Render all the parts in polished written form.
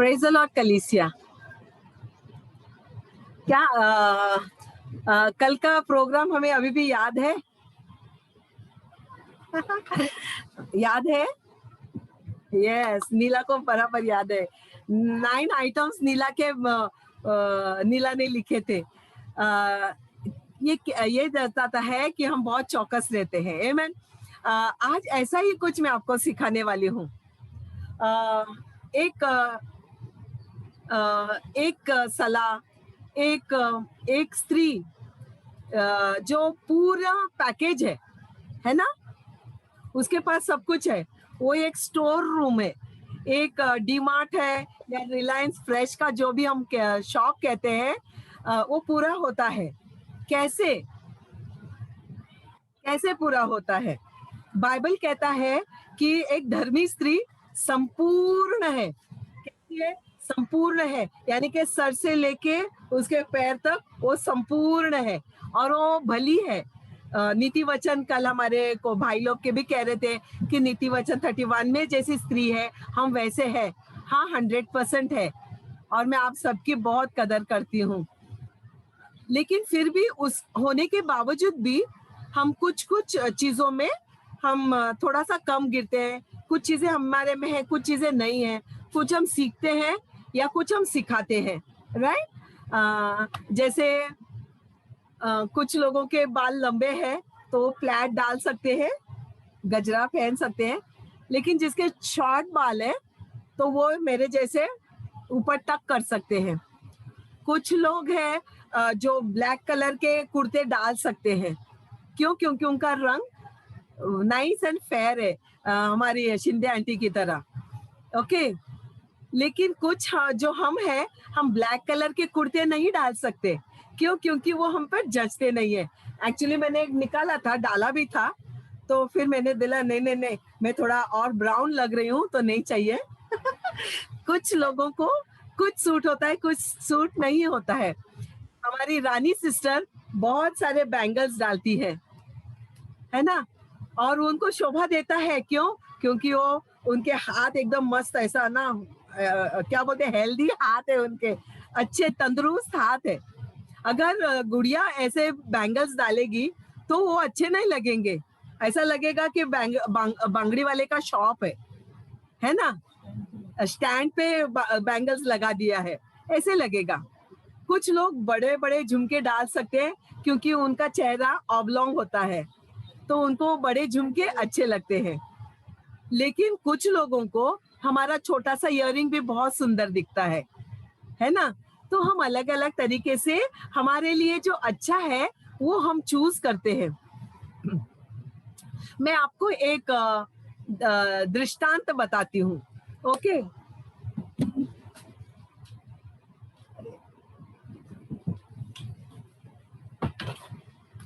Praise the Lord कलीसिया। क्या कल का प्रोग्राम हमें अभी भी याद है? याद है? यस, नीला को बराबर याद है। 9 आइटम्स नीला के नीला ने लिखे थे। ये बताता है कि हम बहुत चौकस रहते हैं। आमेन। आज ऐसा ही कुछ मैं आपको सिखाने वाली हूँ। एक सलाह, एक स्त्री जो पूरा पैकेज है ना, उसके पास सब कुछ है। वो एक स्टोर रूम है, एक डीमार्ट है या रिलायंस फ्रेश का जो भी हम शॉप कहते हैं, वो पूरा होता है। कैसे कैसे पूरा होता है? बाइबल कहता है कि एक धर्मी स्त्री संपूर्ण है। कैसी है? संपूर्ण है, यानी कि सर से लेके उसके पैर तक वो संपूर्ण है और वो भली है। नीति वचन कल हमारे को भाई लोग के भी कह रहे थे कि नीति वचन 31 में जैसी स्त्री है हम वैसे है। हाँ, 100% है और मैं आप सबकी बहुत कदर करती हूँ। लेकिन फिर भी उस होने के बावजूद भी हम कुछ चीजों में हम थोड़ा सा कम गिरते हैं। कुछ चीजें हमारे में है, कुछ चीजें नहीं है। कुछ हम सीखते हैं या कुछ हम सिखाते हैं। राइट? जैसे कुछ लोगों के बाल लंबे हैं तो फ्लैट डाल सकते हैं, गजरा पहन सकते हैं। लेकिन जिसके शॉर्ट बाल है तो वो मेरे जैसे ऊपर तक कर सकते हैं। कुछ लोग हैं जो ब्लैक कलर के कुर्ते डाल सकते हैं। क्यों? क्योंकि उनका रंग नाइस एंड फेयर है, हमारी शिंदे आंटी की तरह। ओके। लेकिन कुछ जो हम हैं, हम ब्लैक कलर के कुर्ते नहीं डाल सकते। क्यों? क्योंकि वो हम पर जचते नहीं है। एक्चुअली मैंने एक निकाला था, डाला भी था, तो फिर मैंने बोला नहीं, मैं थोड़ा और ब्राउन लग रही हूँ तो नहीं चाहिए। कुछ लोगों को कुछ सूट होता है, कुछ सूट नहीं होता है। हमारी रानी सिस्टर बहुत सारे बैंगल्स डालती है ना, और उनको शोभा देता है। क्यों? क्योंकि वो उनके हाथ एकदम मस्त ऐसा ना, क्या बोलते हैं, हेल्दी हाथ है उनके, अच्छे तंदुरुस्त हाथ है। अगर गुड़िया ऐसे बैंगल्स डालेगी तो वो अच्छे नहीं लगेंगे। ऐसा लगेगा कि बांगड़ी वाले का शॉप है ना, स्टैंड पे बैंगल्स लगा दिया है, ऐसे लगेगा। कुछ लोग बड़े बड़े झुमके डाल सकते हैं क्योंकि उनका चेहरा ऑबलोंग होता है तो उनको बड़े झुमके अच्छे लगते हैं। लेकिन कुछ लोगों को हमारा छोटा सा इयररिंग भी बहुत सुंदर दिखता है ना। तो हम अलग अलग तरीके से हमारे लिए जो अच्छा है वो हम चूज करते हैं। मैं आपको एक दृष्टांत बताती हूँ। ओके।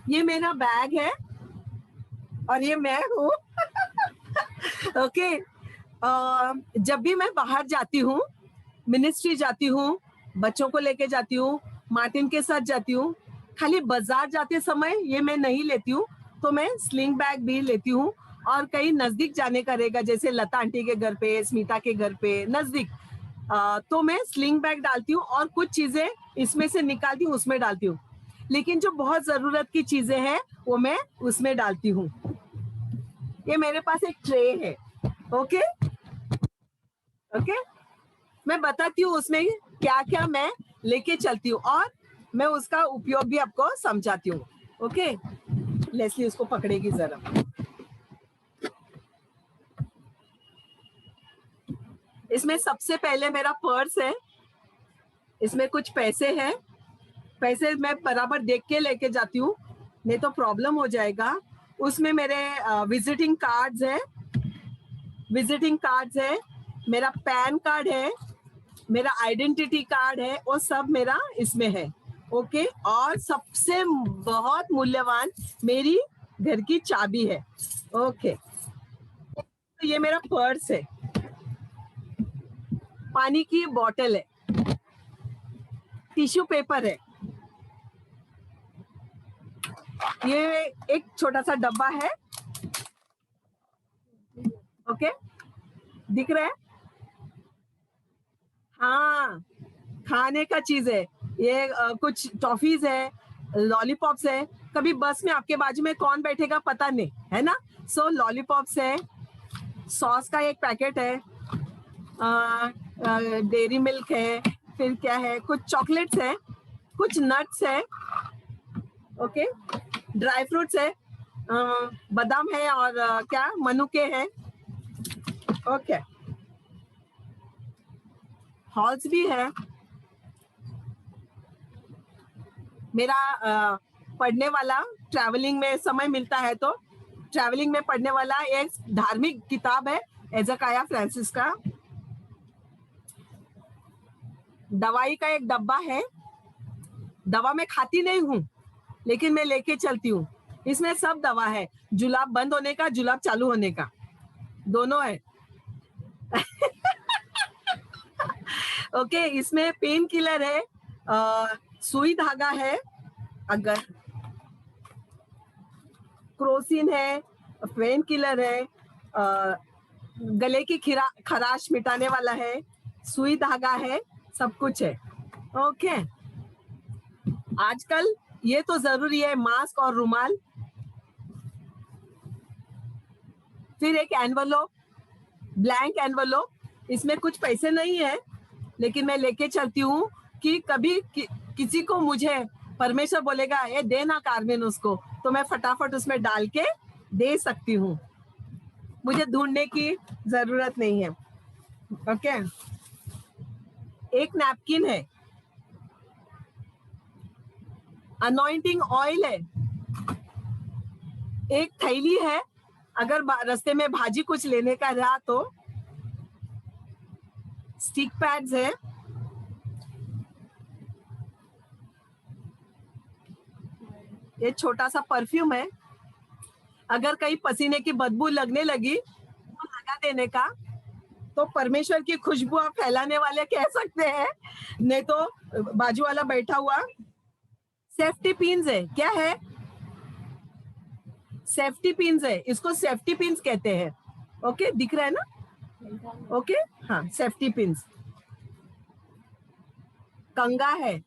ये मेरा बैग है और ये मैं हूँ। ओके। जब भी मैं बाहर जाती हूँ, मिनिस्ट्री जाती हूँ, बच्चों को लेके जाती हूँ, मार्टिन के साथ जाती हूँ, खाली बाजार जाते समय ये मैं नहीं लेती हूँ, तो मैं स्लिंग बैग भी लेती हूँ। और कहीं नजदीक जाने का रहेगा, जैसे लता आंटी के घर पे, स्मिता के घर पे नजदीक, तो मैं स्लिंग बैग डालती हूँ और कुछ चीजें इसमें से निकालती हूँ, उसमें डालती हूँ। लेकिन जो बहुत जरूरत की चीजें हैं वो मैं उसमें डालती हूँ। ये मेरे पास एक ट्रे है। ओके। ओके। मैं बताती हूँ उसमें क्या क्या मैं लेके चलती हूँ और मैं उसका उपयोग भी आपको समझाती हूँ। ओके। लेस्ली उसको पकड़ेगी जरा। इसमें सबसे पहले मेरा पर्स है, इसमें कुछ पैसे हैं। पैसे मैं बराबर देख के लेके जाती हूँ, नहीं तो प्रॉब्लम हो जाएगा। उसमें मेरे विजिटिंग कार्ड्स है, मेरा पैन कार्ड है, मेरा आइडेंटिटी कार्ड है, वो सब मेरा इसमें है। ओके। और सबसे बहुत मूल्यवान मेरी घर की चाबी है। ओके। तो ये मेरा पर्स है, पानी की बोतल है, टिश्यू पेपर है, ये एक छोटा सा डब्बा है। ओके। दिख रहा है? हाँ, खाने का चीज है ये। कुछ टॉफीज है, लॉलीपॉप्स है। कभी बस में आपके बाजू में कौन बैठेगा पता नहीं, है ना। सो लॉलीपॉप्स है, सॉस का एक पैकेट है, डेयरी मिल्क है, फिर क्या है, कुछ चॉकलेट्स है, कुछ नट्स है, ओके, ड्राई फ्रूट्स है, बादाम है, और क्या मनुके है, ओके, हॉल्स भी है। मेरा पढ़ने वाला, ट्रैवलिंग में समय मिलता है तो ट्रैवलिंग में पढ़ने वाला एक धार्मिक किताब है, एजकाया फ्रांसिस का। दवाई का एक डब्बा है, दवा मैं खाती नहीं हूँ लेकिन मैं लेके चलती हूँ। इसमें सब दवा है, जुलाब बंद होने का, जुलाब चालू होने का, दोनों है। ओके, इसमें पेन किलर है, सुई धागा है, अगर क्रोसिन है, पेन किलर है, गले की खराश मिटाने वाला है, सुई धागा है, सब कुछ है। ओके, आजकल ये तो जरूरी है, मास्क और रुमाल। फिर एक एनवलप, ब्लैंक एनवलप, इसमें कुछ पैसे नहीं है लेकिन मैं लेके चलती हूँ कि कभी किसी को मुझे परमेश्वर बोलेगा ये दे ना कार्मेन उसको, तो मैं फटाफट उसमें डाल के दे सकती हूँ, मुझे ढूंढने की जरूरत नहीं है। ओके, एक नैपकिन है, अनॉइंटिंग ऑयल है, एक थैली है अगर रास्ते में भाजी कुछ लेने का रहा तो, स्टिक पैड्स है, ये छोटा सा परफ्यूम है, अगर कहीं पसीने की बदबू लगने लगी तो लगा देने का, तो परमेश्वर की खुशबू आप फैलाने वाले कह सकते हैं, नहीं तो बाजू वाला बैठा हुआ। सेफ्टी पिन्स है, क्या है, सेफ्टी पिन्स है, इसको सेफ्टी पिन्स कहते हैं। ओके, दिख रहा है ना, ओके, हाँ, सेफ्टी पिन्स। कंगा है,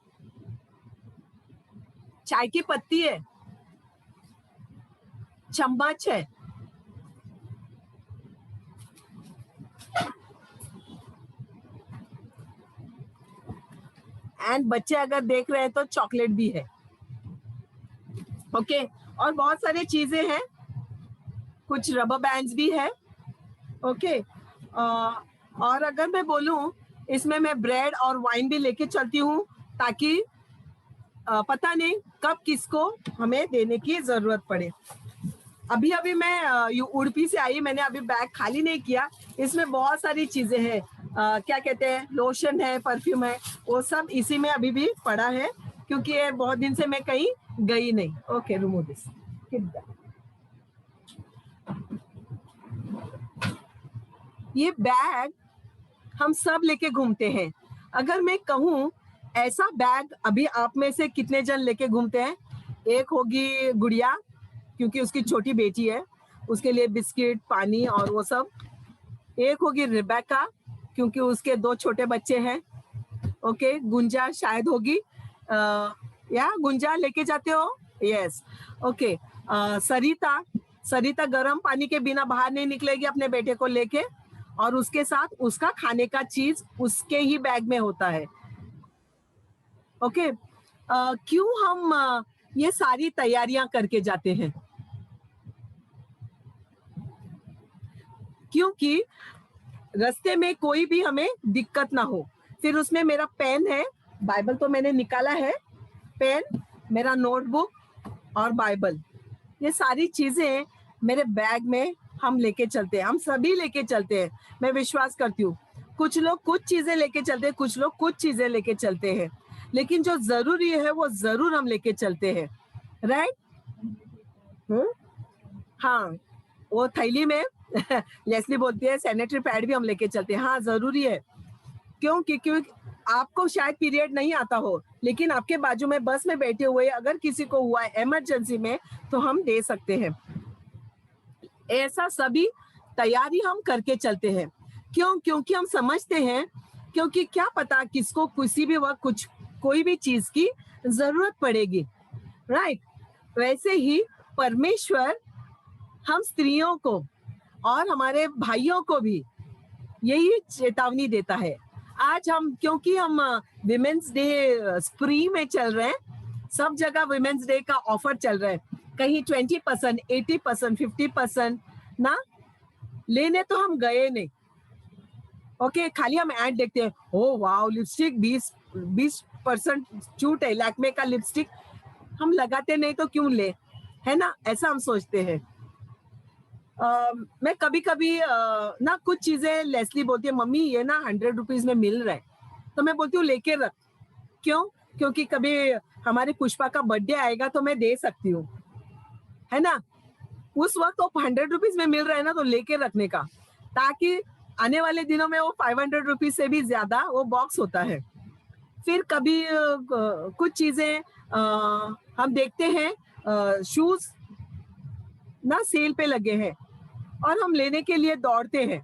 चाय की पत्ती है, चम्मच है, एंड बच्चे अगर देख रहे हैं तो चॉकलेट भी है। ओके, और बहुत सारी चीजें हैं, कुछ रबर बैंड्स भी है। ओके, और अगर मैं बोलूं इसमें मैं ब्रेड और वाइन भी लेके चलती हूँ, ताकि पता नहीं कब किसको हमें देने की जरूरत पड़े। अभी अभी मैं उड़पी से आई, मैंने अभी बैग खाली नहीं किया, इसमें बहुत सारी चीजें हैं, क्या कहते हैं, लोशन है, परफ्यूम है, वो सब इसी में अभी भी पड़ा है, क्योंकि ये बहुत दिन से मैं कहीं गई नहीं। ओके, रिमूव दिस, ये बैग हम सब लेके घूमते हैं। अगर मैं कहूँ ऐसा बैग अभी आप में से कितने जन लेके घूमते हैं? एक होगी गुड़िया, क्योंकि उसकी छोटी बेटी है, उसके लिए बिस्किट, पानी और वो सब। एक होगी रिबेका, क्योंकि उसके 2 छोटे बच्चे हैं। ओके, गुंजा शायद होगी, या गुंजा लेके जाते हो? यस। ओके, सरिता, सरिता गर्म पानी के बिना बाहर नहीं निकलेगी अपने बेटे को लेके, और उसके साथ उसका खाने का चीज उसके ही बैग में होता है। ओके, क्यों हम ये सारी तैयारियां करके जाते हैं? क्योंकि रास्ते में कोई भी हमें दिक्कत ना हो। फिर उसमें मेरा पेन है, बाइबल तो मैंने निकाला है, पेन, मेरा नोटबुक और बाइबल, ये सारी चीजें मेरे बैग में हम लेके चलते हैं, हम सभी लेके चलते हैं। मैं विश्वास करती हूँ कुछ लोग कुछ चीजें लेके चलते हैं, कुछ लोग कुछ चीजें लेके चलते हैं, लेकिन जो जरूरी है वो जरूर हम लेके चलते हैं, राइट। हाँ, वो थैली में लेस्ली बोलती है सैनिटरी पैड भी हम लेके चलते हैं। हाँ, जरूरी है, क्योंकि आपको शायद पीरियड नहीं आता हो, लेकिन आपके बाजू में बस में बैठे हुए अगर किसी को हुआ है इमरजेंसी में, तो हम दे सकते हैं। ऐसा सभी तैयारी हम करके चलते हैं। क्यों? क्योंकि हम समझते हैं क्योंकि क्या पता किसको किसी भी वक्त कुछ कोई भी चीज की जरूरत पड़ेगी, राइट? वैसे ही परमेश्वर हम स्त्रियों को और हमारे भाइयों को भी यही चेतावनी देता है। आज हम क्योंकि हम विमेंस डे स्प्री में चल रहे हैं, सब जगह विमेंस डे का ऑफर चल रहा है, कहीं 20%, 80%, 50% ना लेने तो हम गए नहीं। ओके, खाली हम ऐड देखते हैं, ओ वाओ लिपस्टिक 20% छूट है, लैक्मे का लिपस्टिक, हम लगाते नहीं तो क्यों ले, है ना? ऐसा हम सोचते हैं। मैं कभी कभी ना कुछ चीजें लेस्ली बोलती है, मम्मी ये ना 100 रुपीज में मिल रहा है, तो मैं बोलती हूँ लेके रख। क्यों? क्योंकि कभी हमारे पुष्पा का बर्थडे आएगा तो मैं दे सकती हूँ, है ना? उस वक्त वो 100 रुपीज में मिल रहा है ना, तो लेके रखने का, ताकि आने वाले दिनों में वो 500 रुपीज से भी ज्यादा वो बॉक्स होता है। फिर कभी कुछ चीजें हम देखते हैं, शूज ना सेल पे लगे हैं और हम लेने के लिए दौड़ते हैं।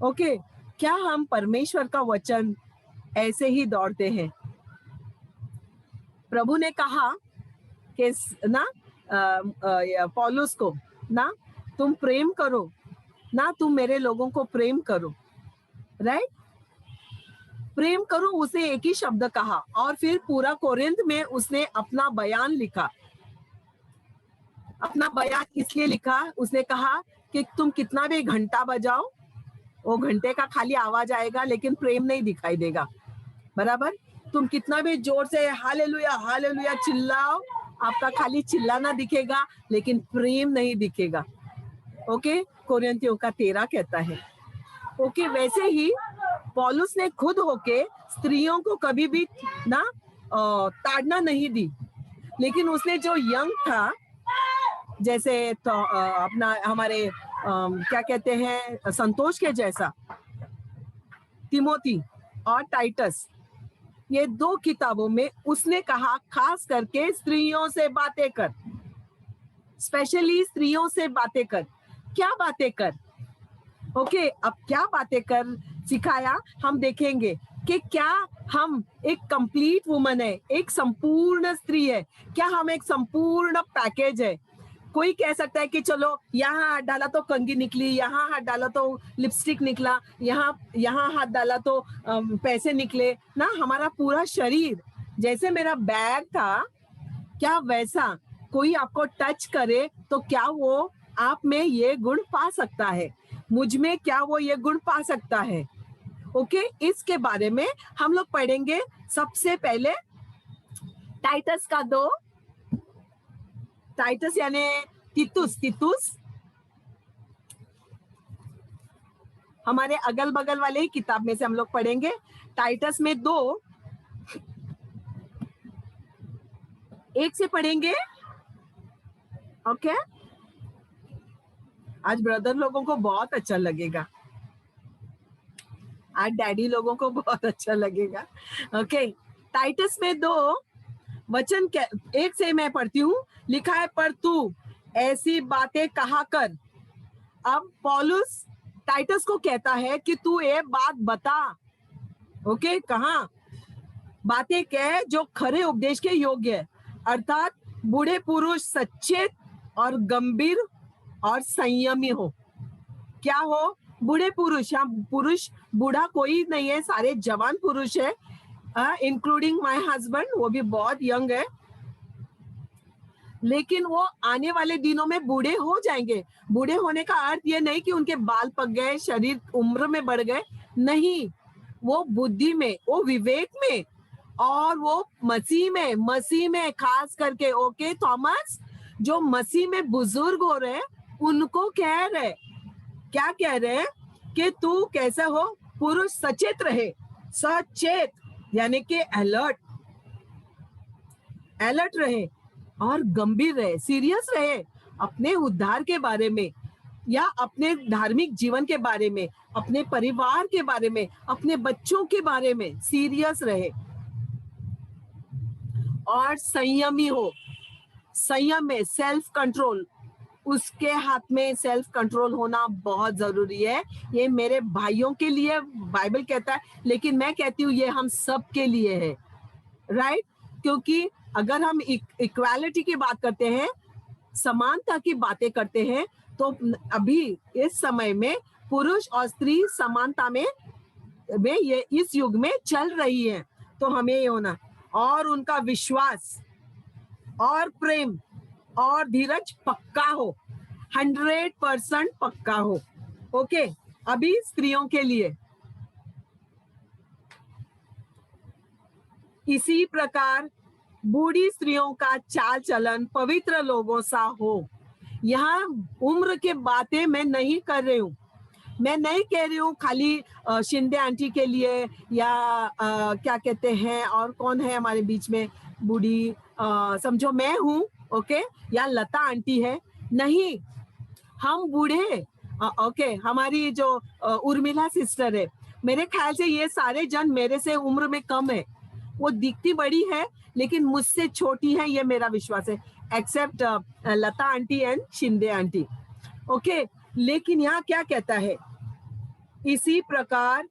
ओके, क्या हम परमेश्वर का वचन ऐसे ही दौड़ते हैं? प्रभु ने कहा कि ना पौलुस को ना, तुम प्रेम करो ना, तुम मेरे लोगों को प्रेम करो, राइट? प्रेम करो, उसे एक ही शब्द कहा, और फिर पूरा कोरिन्थ में उसने अपना बयान लिखा। अपना बयान इसलिए लिखा, उसने कहा कि तुम कितना भी घंटा बजाओ, वो घंटे का खाली आवाज आएगा लेकिन प्रेम नहीं दिखाई देगा, बराबर? तुम कितना भी जोर से हालेलुया हालेलुया चिल्लाओ, आपका खाली चिल्लाना दिखेगा लेकिन प्रेम नहीं दिखेगा। ओके, कोरिन्थियों का 13 कहता है। ओके, वैसे ही पौलुस ने खुद होके स्त्रियों को कभी भी ना ताड़ना नहीं दी, लेकिन उसने जो यंग था, जैसे तो अपना हमारे क्या कहते हैं, संतोष के जैसा तिमोथी और टाइटस, ये 2 किताबों में उसने कहा खास करके स्त्रियों से बातें कर, स्पेशली स्त्रियों से बातें कर। क्या बातें कर? ओके, अब क्या बातें कर सिखाया, हम देखेंगे कि क्या हम एक कंप्लीट वुमन है, एक संपूर्ण स्त्री है, क्या हम एक संपूर्ण पैकेज है? कोई कह सकता है कि चलो यहाँ हाथ डाला तो कंघी निकली, यहाँ हाथ डाला तो लिपस्टिक निकला, यहाँ हाथ डाला तो पैसे निकले ना। हमारा पूरा शरीर, जैसे मेरा बैग था, क्या वैसा कोई आपको टच करे तो क्या वो आप में ये गुण पा सकता है? मुझ में क्या वो ये गुण पा सकता है? ओके, इसके बारे में हम लोग पढ़ेंगे। सबसे पहले टाइटस का 2, टाइटस यानी तीतुस, हमारे अगल बगल वाले ही किताब में से हम लोग पढ़ेंगे। टाइटस में 2, 1 से पढ़ेंगे। ओके, आज ब्रदर लोगों को बहुत अच्छा लगेगा, आज डैडी लोगों को बहुत अच्छा लगेगा। ओके, टाइटस में 2 वचन 1 से मैं पढ़ती हूँ। लिखा है, पर तू ऐसी बातें कहा कर। अब पौलुस टाइटस को कहता है कि तू ये बात बता। ओके, कहा बातें कह जो खरे उपदेश के योग्य है, अर्थात बूढ़े पुरुष सचेत और गंभीर और संयमी हो। क्या हो? बूढ़े पुरुष। यहाँ पुरुष बूढ़ा कोई नहीं है, सारे जवान पुरुष है, इंक्लूडिंग माय हस्बैंड, वो भी बहुत यंग है, लेकिन वो आने वाले दिनों में बूढ़े हो जाएंगे। बूढ़े होने का अर्थ ये नहीं कि उनके बाल पक गए, शरीर उम्र में बढ़ गए, नहीं, वो बुद्धि में, वो विवेक में, और वो मसीह में खास करके। ओके थॉमस, जो मसीह में बुजुर्ग हो रहे उनको कह रहे, क्या कह रहे हैं कि तू कैसा हो? पुरुष सचेत रहे। सचेत यानी कि अलर्ट रहे और गंभीर रहे, सीरियस रहे अपने उद्धार के बारे में, या अपने धार्मिक जीवन के बारे में, अपने परिवार के बारे में, अपने बच्चों के बारे में सीरियस रहे। और संयमी हो, संयम में सेल्फ कंट्रोल, उसके हाथ में सेल्फ कंट्रोल होना बहुत जरूरी है। ये मेरे भाइयों के लिए बाइबल कहता है, लेकिन मैं कहती हूँ ये हम सब के लिए है, राइट? क्योंकि अगर हम इक्वालिटी की बात करते हैं, समानता की बातें करते हैं, तो अभी इस समय में पुरुष और स्त्री समानता में ये इस युग में चल रही है। तो हमें ये होना, और उनका विश्वास और प्रेम और धीरज पक्का हो, 100% पक्का हो। ओके, अभी स्त्रियों के लिए इसी प्रकार बूढ़ी स्त्रियों का चाल चलन पवित्र लोगों सा हो। यहाँ उम्र के बातें मैं नहीं कर रही हूँ, मैं नहीं कह रही हूँ खाली शिंदे आंटी के लिए, या क्या कहते हैं, और कौन है हमारे बीच में बूढ़ी, समझो मैं हूँ, ओके, या लता आंटी है, नहीं, हम बूढ़े, ओके, हमारी जो उर्मिला सिस्टर है, मेरे ख्याल से ये सारे जन मेरे से उम्र में कम है, वो दिखती बड़ी है लेकिन मुझसे छोटी है, ये मेरा विश्वास है, except Lata aunty and Shinde aunty, okay. लेकिन यहाँ क्या कहता है, इसी प्रकार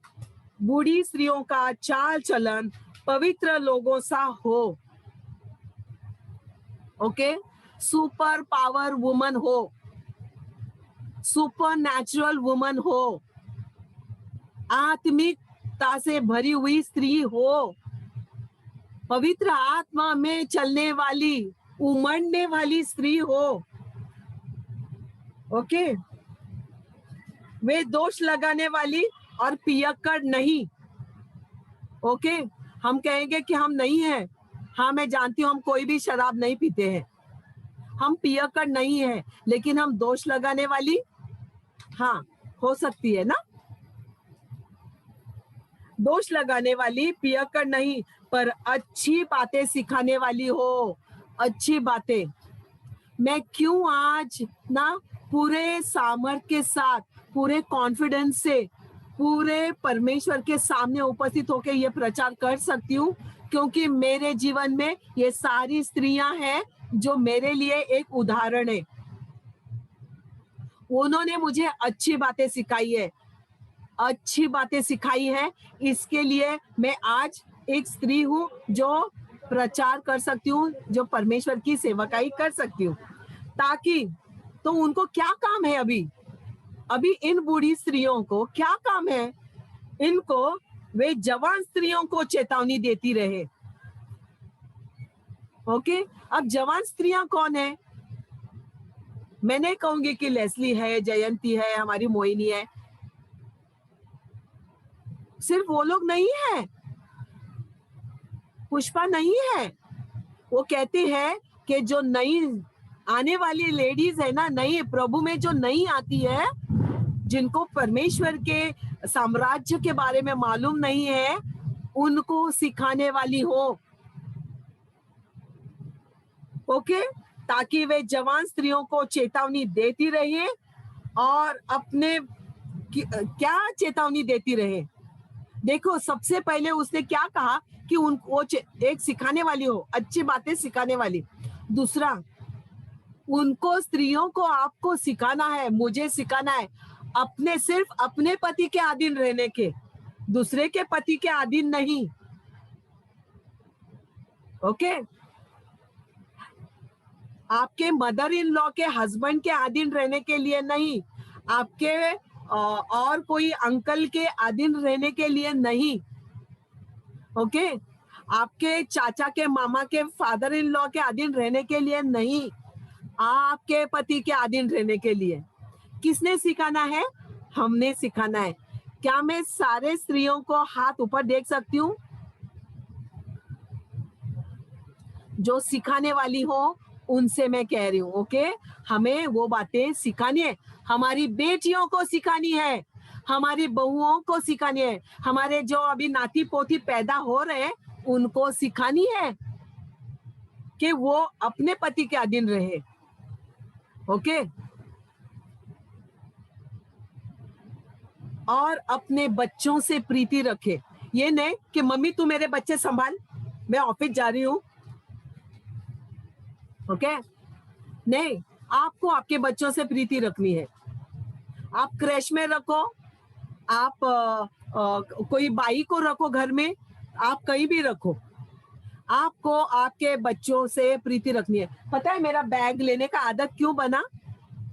बूढ़ी स्त्रियों का चाल चलन पवित्र लोगों सा हो, ओके, सुपर पावर वुमन हो, सुपर नेचुरल वुमन हो, आत्मिकता से भरी हुई स्त्री हो, पवित्र आत्मा में चलने वाली, उमड़ने वाली स्त्री हो, ओके, वे दोष लगाने वाली और पियक्कड़ नहीं, ओके। हम कहेंगे कि हम नहीं है, हाँ मैं जानती हूँ हम कोई भी शराब नहीं पीते हैं, हम पियक्कड़ नहीं है, लेकिन हम दोष लगाने वाली, हाँ हो सकती है ना, दोष लगाने वाली, पियक्कड़ नहीं, पर अच्छी बातें सिखाने वाली हो, अच्छी बातें। मैं क्यों आज ना पूरे सामर्थ के साथ, पूरे कॉन्फिडेंस से, पूरे परमेश्वर के सामने उपस्थित होकर ये प्रचार कर सकती हूँ, क्योंकि मेरे जीवन में ये सारी स्त्रियां हैं जो मेरे लिए एक उदाहरण है। उन्होंने मुझे अच्छी बातें सिखाई है, अच्छी बातें सिखाई है, इसके लिए मैं आज एक स्त्री हूँ जो प्रचार कर सकती हूँ, जो परमेश्वर की सेवकाई कर सकती हूँ। ताकि, तो उनको क्या काम है अभी इन बूढ़ी स्त्रियों को क्या काम है, इनको वे जवान स्त्रियों को चेतावनी देती रहे, ओके। अब जवान स्त्रियां कौन है, मैं नहीं कहूंगी कि लेस्ली है, जयंती है, हमारी मोहिनी है, सिर्फ वो लोग नहीं है, पुष्पा नहीं है। वो कहते हैं कि जो नई आने वाली लेडीज है ना, नई प्रभु में जो नई आती है, जिनको परमेश्वर के साम्राज्य के बारे में मालूम नहीं है, उनको सिखाने वाली हो, ओके, ताकि वे जवान स्त्रियों को चेतावनी देती रहे। और अपने क्या चेतावनी देती रहे, देखो सबसे पहले उसने क्या कहा कि उनको एक सिखाने वाली हो, अच्छी बातें सिखाने वाली। दूसरा, उनको स्त्रियों को आपको सिखाना है, मुझे सिखाना है, अपने सिर्फ अपने पति के अधीन रहने के, दूसरे के पति के अधीन नहीं, ओके। आपके मदर इन लॉ के हस्बैंड के अधीन रहने के लिए नहीं, आपके और कोई अंकल के अधीन रहने के लिए नहीं, ओके, आपके चाचा के मामा के फादर इन लॉ के अधीन रहने के लिए नहीं, आपके पति के अधीन रहने के लिए। किसने सिखाना है, हमने सिखाना है। क्या मैं सारे स्त्रियों को हाथ ऊपर देख सकती हूँ, जो सिखाने वाली हो उनसे मैं कह रही हूँ, ओके। हमें वो बातें सिखानी है, हमारी बेटियों को सिखानी है, हमारी बहुओं को सिखानी है, हमारे जो अभी नाती पोती पैदा हो रहे हैं उनको सिखानी है कि वो अपने पति के अधीन रहे, ओके। और अपने बच्चों से प्रीति रखे, ये नहीं कि मम्मी तू मेरे बच्चे संभाल, मैं ऑफिस जा रही हूँ, ओके, नहीं, आपको आपके बच्चों से प्रीति रखनी है। आप क्रैश में रखो, आप कोई बाई को रखो घर में, आप कहीं भी रखो, आपको आपके बच्चों से प्रीति रखनी है। पता है मेरा बैग लेने का आदत क्यों बना?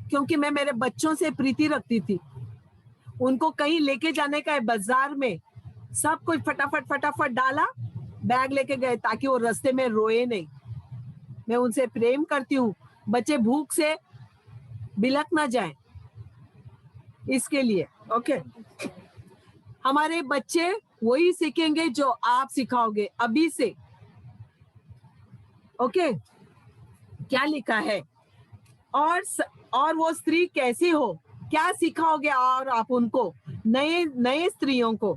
क्योंकि मैं मेरे बच्चों से प्रीति रखती थी। उनको कहीं लेके जाने का है बाजार में, सब कुछ फटाफट फटाफट डाला, बैग लेके गए ताकि वो रास्ते में रोए नहीं। मैं उनसे प्रेम करती हूँ, बच्चे भूख से बिलक ना जाए, इसके लिए। ओके, हमारे बच्चे वही सीखेंगे जो आप सिखाओगे अभी से। ओके, क्या लिखा है? और वो स्त्री कैसी हो, क्या सिखाओगे? और आप उनको, नए नए स्त्रियों को,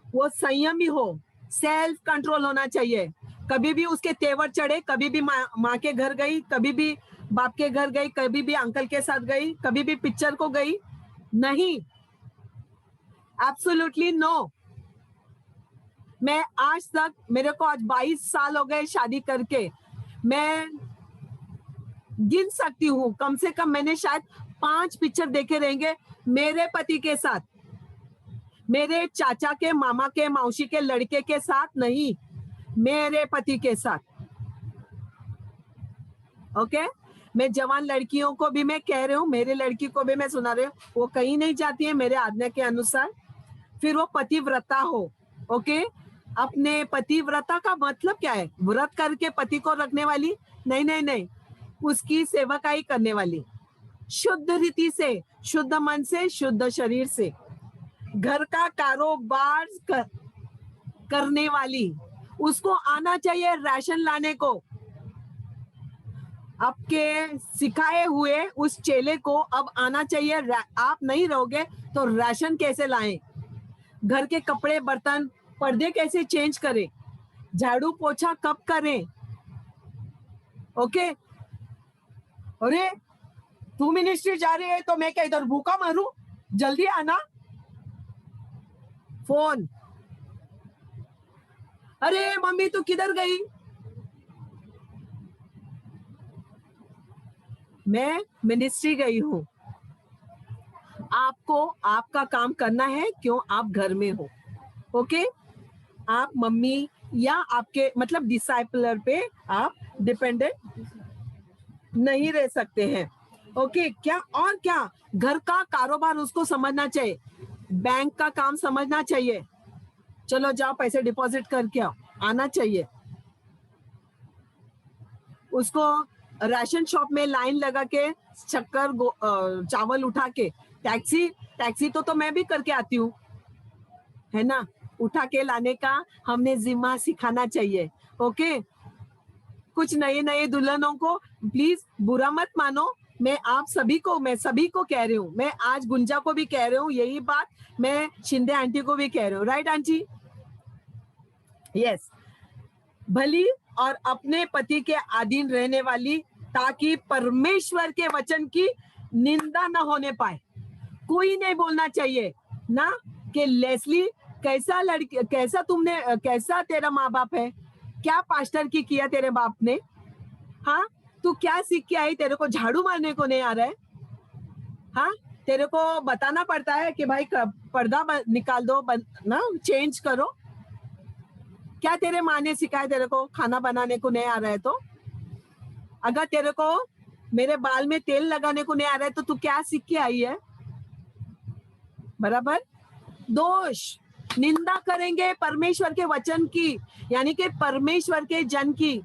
वो संयमी हो, सेल्फ कंट्रोल होना चाहिए। कभी भी उसके तेवर चढ़े, कभी भी माँ के घर गई, कभी भी बाप के घर गई, कभी भी अंकल के साथ गई, कभी भी पिक्चर को गई, नहीं, एब्सोल्युटली नो। मैं आज तक, मेरे को आज 22 साल हो गए शादी करके, मैं गिन सकती हूँ, कम से कम मैंने शायद 5 पिक्चर देखे रहेंगे मेरे पति के साथ, मेरे चाचा के, मामा के, मौसी के लड़के के साथ नहीं, मेरे पति के साथ। ओके, मैं जवान लड़कियों को भी मैं कह रही हूँ, मेरी लड़की को भी मैं सुना रही हूँ, वो कहीं नहीं जाती है मेरे आज्ञा के अनुसार, फिर वो पतिव्रता हो। ओके, अपने पतिव्रता का मतलब क्या है? व्रत करके पति को रखने वाली? नहीं नहीं नहीं, उसकी सेवकाई करने वाली, शुद्ध रीति से, शुद्ध मन से, शुद्ध शरीर से, घर का कारोबार करने वाली। उसको आना चाहिए राशन लाने को। आपके सिखाए हुए उस चेले को अब आना चाहिए, आप नहीं रहोगे तो राशन कैसे लाएं, घर के कपड़े बर्तन पर्दे कैसे चेंज करें, झाड़ू पोछा कब करें। ओके, अरे तू मिनिस्ट्री जा रही है तो मैं क्या इधर भूखा मरूं, जल्दी आना। फोन, अरे मम्मी तू किधर गई? मैं मिनिस्ट्री गई हूँ। आपको आपका काम करना है, क्यों? आप घर में हो। ओके, आप मम्मी या आपके मतलब डिसाइपलर पे आप डिपेंडेंट नहीं रह सकते हैं। ओके, क्या और क्या, घर का कारोबार उसको समझना चाहिए, बैंक का काम समझना चाहिए, चलो जाओ पैसे डिपॉजिट करके आओ, आना चाहिए उसको। राशन शॉप में लाइन लगा के शक्कर चावल उठा के, टैक्सी टैक्सी तो मैं भी करके आती हूँ, है ना, उठा के लाने का हमने जिम्मा सिखाना चाहिए। ओके, कुछ नए नए दुल्हनों को प्लीज बुरा मत मानो, मैं सभी को कह रही हूँ, मैं आज गुंजा को भी कह रही हूँ यही बात, मैं शिंदे आंटी को भी कह रही हूँ, राइट आंटी? यस, भली और अपने पति के अधीन रहने वाली, ताकि परमेश्वर के वचन की निंदा न होने पाए। कोई नहीं बोलना चाहिए ना कि लेस्ली कैसा लड़की, कैसा तेरा माँ बाप है, क्या पास्टर की किया तेरे बाप ने, हाँ तू क्या सीख के आई, तेरे को झाड़ू मारने को नहीं आ रहा है, हाँ तेरे को बताना पड़ता है कि भाई पर्दा निकाल दो, ना चेंज करो। क्या तेरे माँ ने सिखाया तेरे को खाना बनाने को नहीं आ रहा है? तो अगर तेरे को मेरे बाल में तेल लगाने को नहीं आ रहा है तो तू क्या सीख के आई है? बराबर, दोष निंदा करेंगे परमेश्वर के वचन की, यानी कि परमेश्वर के जन की,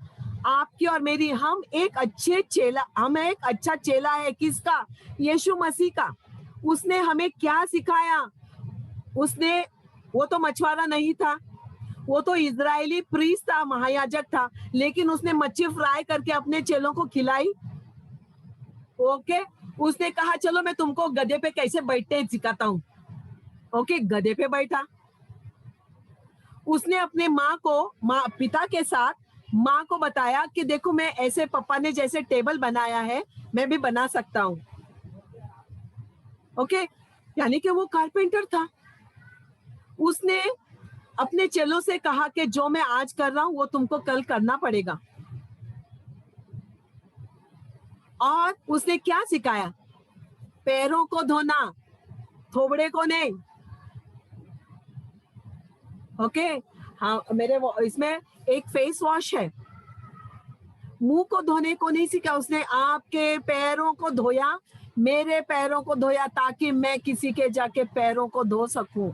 आपकी और मेरी। हम एक अच्छा चेला है, किसका? यीशु मसीह का। उसने हमें क्या सिखाया? उसने, वो तो मछुआरा नहीं था, वो तो इजरायली प्रीस्ट था, महायाजक था, लेकिन उसने मच्छी फ्राई करके अपने चेलों को खिलाई। ओके, उसने कहा चलो मैं तुमको गधे पे कैसे बैठते सिखाता हूँ। ओके, गधे पे बैठा। उसने अपने पिता के साथ माँ को बताया कि देखो मैं ऐसे, पापा ने जैसे टेबल बनाया है मैं भी बना सकता हूँ। ओके, यानी कि वो कारपेंटर था। उसने अपने चेलों से कहा कि जो मैं आज कर रहा हूं वो तुमको कल करना पड़ेगा। और उसने क्या सिखाया? पैरों को धोना, थोबड़े को नहीं। ओके, हाँ, इसमें एक फेस वॉश है, मुंह को धोने को नहीं सीखा उसने, आपके पैरों को धोया, मेरे पैरों को धोया, ताकि मैं किसी के जाके पैरों को धो सकूं।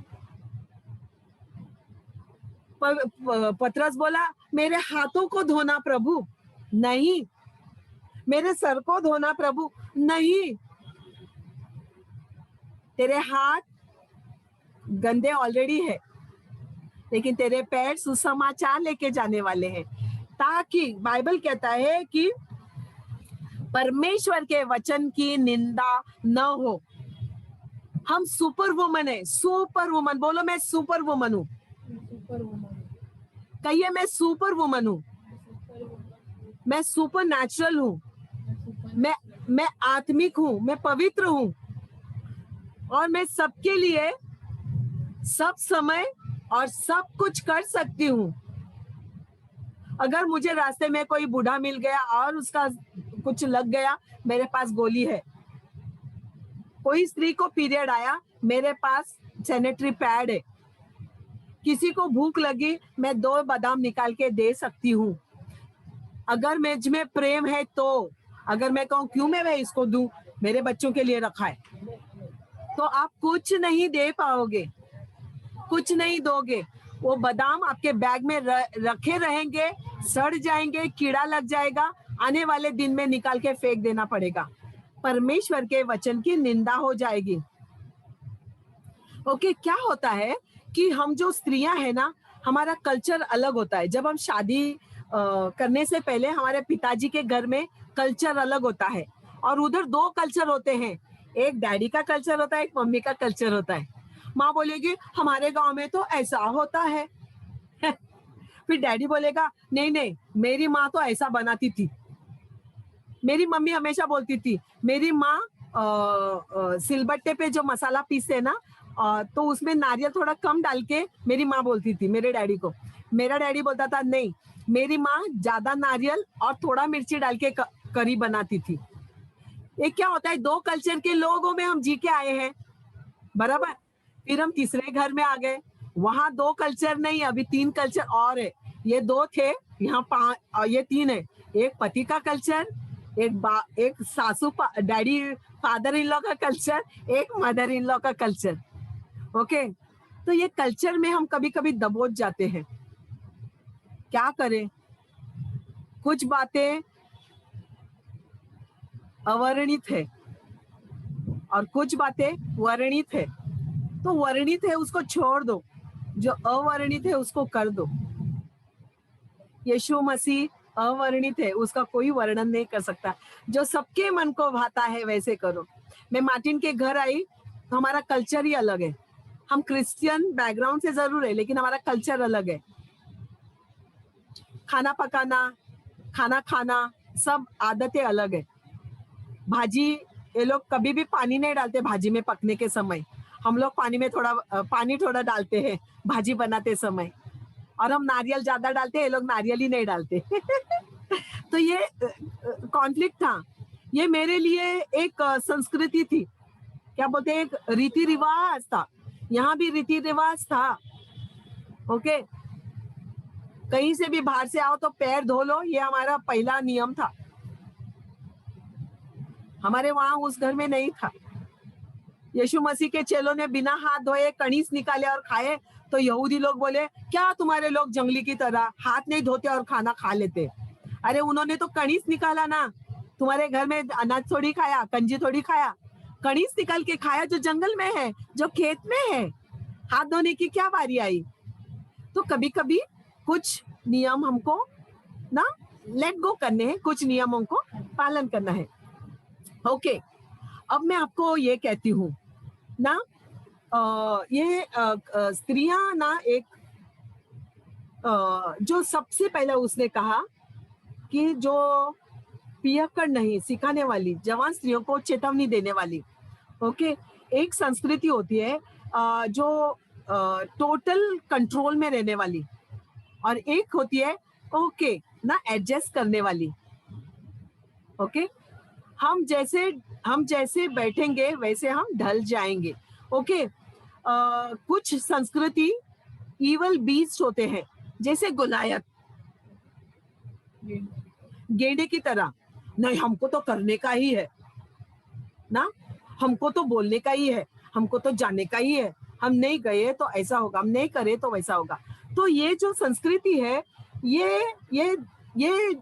पतरस बोला, मेरे हाथों को धोना प्रभु, नहीं। मेरे सर को धोना प्रभु, नहीं। तेरे हाथ गंदे ऑलरेडी है, लेकिन तेरे पैर सुसमाचार लेके जाने वाले हैं, ताकि बाइबल कहता है कि परमेश्वर के वचन की निंदा न हो। हम सुपर वुमन है, सुपर वुमन। बोलो, मैं सुपर वुमन हूँ। कहिए, मैं सुपर वुमन हूँ, मैं सुपर नेचुरल हूँ, मैं आत्मिक हूँ, मैं पवित्र हूँ, और मैं सबके लिए सब समय और सब कुछ कर सकती हूँ। अगर मुझे रास्ते में कोई बूढ़ा मिल गया और उसका कुछ लग गया, मेरे पास गोली है। कोई स्त्री को पीरियड आया, मेरे पास सैनिटरी पैड है। किसी को भूख लगी, मैं 2 बादाम निकाल के दे सकती हूँ। अगर मुझ में प्रेम है तो, अगर मैं कहूँ क्यों मैं इसको दूं, मेरे बच्चों के लिए रखा है, तो आप कुछ नहीं दे पाओगे, कुछ नहीं दोगे। वो बादाम आपके बैग में रखे रहेंगे, सड़ जाएंगे, कीड़ा लग जाएगा, आने वाले दिन में निकाल के फेंक देना पड़ेगा। परमेश्वर के वचन की निंदा हो जाएगी। ओके, क्या होता है कि हम जो स्त्रियां हैं ना, हमारा कल्चर अलग होता है। जब हम शादी करने से पहले हमारे पिताजी के घर में कल्चर अलग होता है, और उधर 2 कल्चर होते हैं, एक डैडी का कल्चर होता है, एक मम्मी का कल्चर होता है। माँ बोलेगी हमारे गांव में तो ऐसा होता है फिर डैडी बोलेगा नहीं नहीं, मेरी माँ तो ऐसा बनाती थी। मेरी मम्मी हमेशा बोलती थी, मेरी माँ सिलबट्टे पे जो मसाला पीसते ना, तो उसमें नारियल थोड़ा कम डाल के मेरी माँ बोलती थी मेरे डैडी को। मेरा डैडी बोलता था नहीं, मेरी माँ ज्यादा नारियल और थोड़ा मिर्ची डाल के करी बनाती थी। ये क्या होता है, 2 कल्चर के लोगों में हम जी के आए हैं, बराबर। फिर हम तीसरे घर में आ गए, वहां 2 कल्चर नहीं, अभी 3 कल्चर और है। ये 2 थे, यहाँ 5 और ये 3 है। एक पति का कल्चर, एक सासू डैडी फादर इन लॉ का कल्चर, एक मदर इन लॉ का कल्चर। ओके, तो ये कल्चर में हम कभी कभी दबोच जाते हैं। क्या करें, कुछ बातें अवर्णित है और कुछ बातें वर्णित है। तो वर्णित है उसको छोड़ दो, जो अवर्णित है उसको कर दो। यीशु मसीह अवर्णित है, उसका कोई वर्णन नहीं कर सकता। जो सबके मन को भाता है वैसे करो। मैं मार्टिन के घर आई, हमारा कल्चर ही अलग है। हम क्रिश्चियन बैकग्राउंड से जरूर है, लेकिन हमारा कल्चर अलग है। खाना पकाना, खाना खाना, सब आदतें अलग है। भाजी, ये लोग कभी भी पानी नहीं डालते भाजी में पकने के समय। हम लोग पानी थोड़ा डालते हैं भाजी बनाते समय, और हम नारियल ज्यादा डालते हैं, ये लोग नारियल ही नहीं डालते तो ये कॉन्फ्लिक्ट था। ये मेरे लिए एक संस्कृति थी, क्या बोलते हैं, एक रीति रिवाज था। यहाँ भी रीति रिवाज था। ओके, कहीं से भी बाहर से आओ तो पैर धो लो, ये हमारा पहला नियम था। हमारे वहां उस घर में नहीं था। यीशु मसीह के चेलों ने बिना हाथ धोए कणीस निकाले और खाए, तो यहूदी लोग बोले क्या तुम्हारे लोग जंगली की तरह हाथ नहीं धोते और खाना खा लेते। अरे उन्होंने तो कणीस निकाला ना, तुम्हारे घर में अनाज थोड़ी खाया, कंजी थोड़ी खाया, कणीस निकाल के खाया जो जंगल में है, जो खेत में है। हाथ धोने की क्या बारी आई। तो कभी कभी कुछ नियम हमको ना लेट गो करने हैं, कुछ नियमों को पालन करना है। ओके, अब मैं आपको ये कहती हूँ ना, ये स्त्रियां ना, एक जो सबसे पहले उसने कहा कि जो पियक्कड़ नहीं, सिखाने वाली, जवान स्त्रियों को चेतावनी देने वाली। ओके, एक संस्कृति होती है जो टोटल कंट्रोल में रहने वाली, और एक होती है ओके ना एडजस्ट करने वाली। ओके, हम जैसे बैठेंगे वैसे हम ढल जाएंगे। ओके। कुछ संस्कृति इवल बीस्ट होते हैं, जैसे गोलायत, गेंडे की तरह। नहीं, हमको तो करने का ही है ना, हमको तो बोलने का ही है, हमको तो जाने का ही है, हम नहीं गए तो ऐसा होगा, हम नहीं करे तो वैसा होगा। तो ये जो संस्कृति है, ये ये ये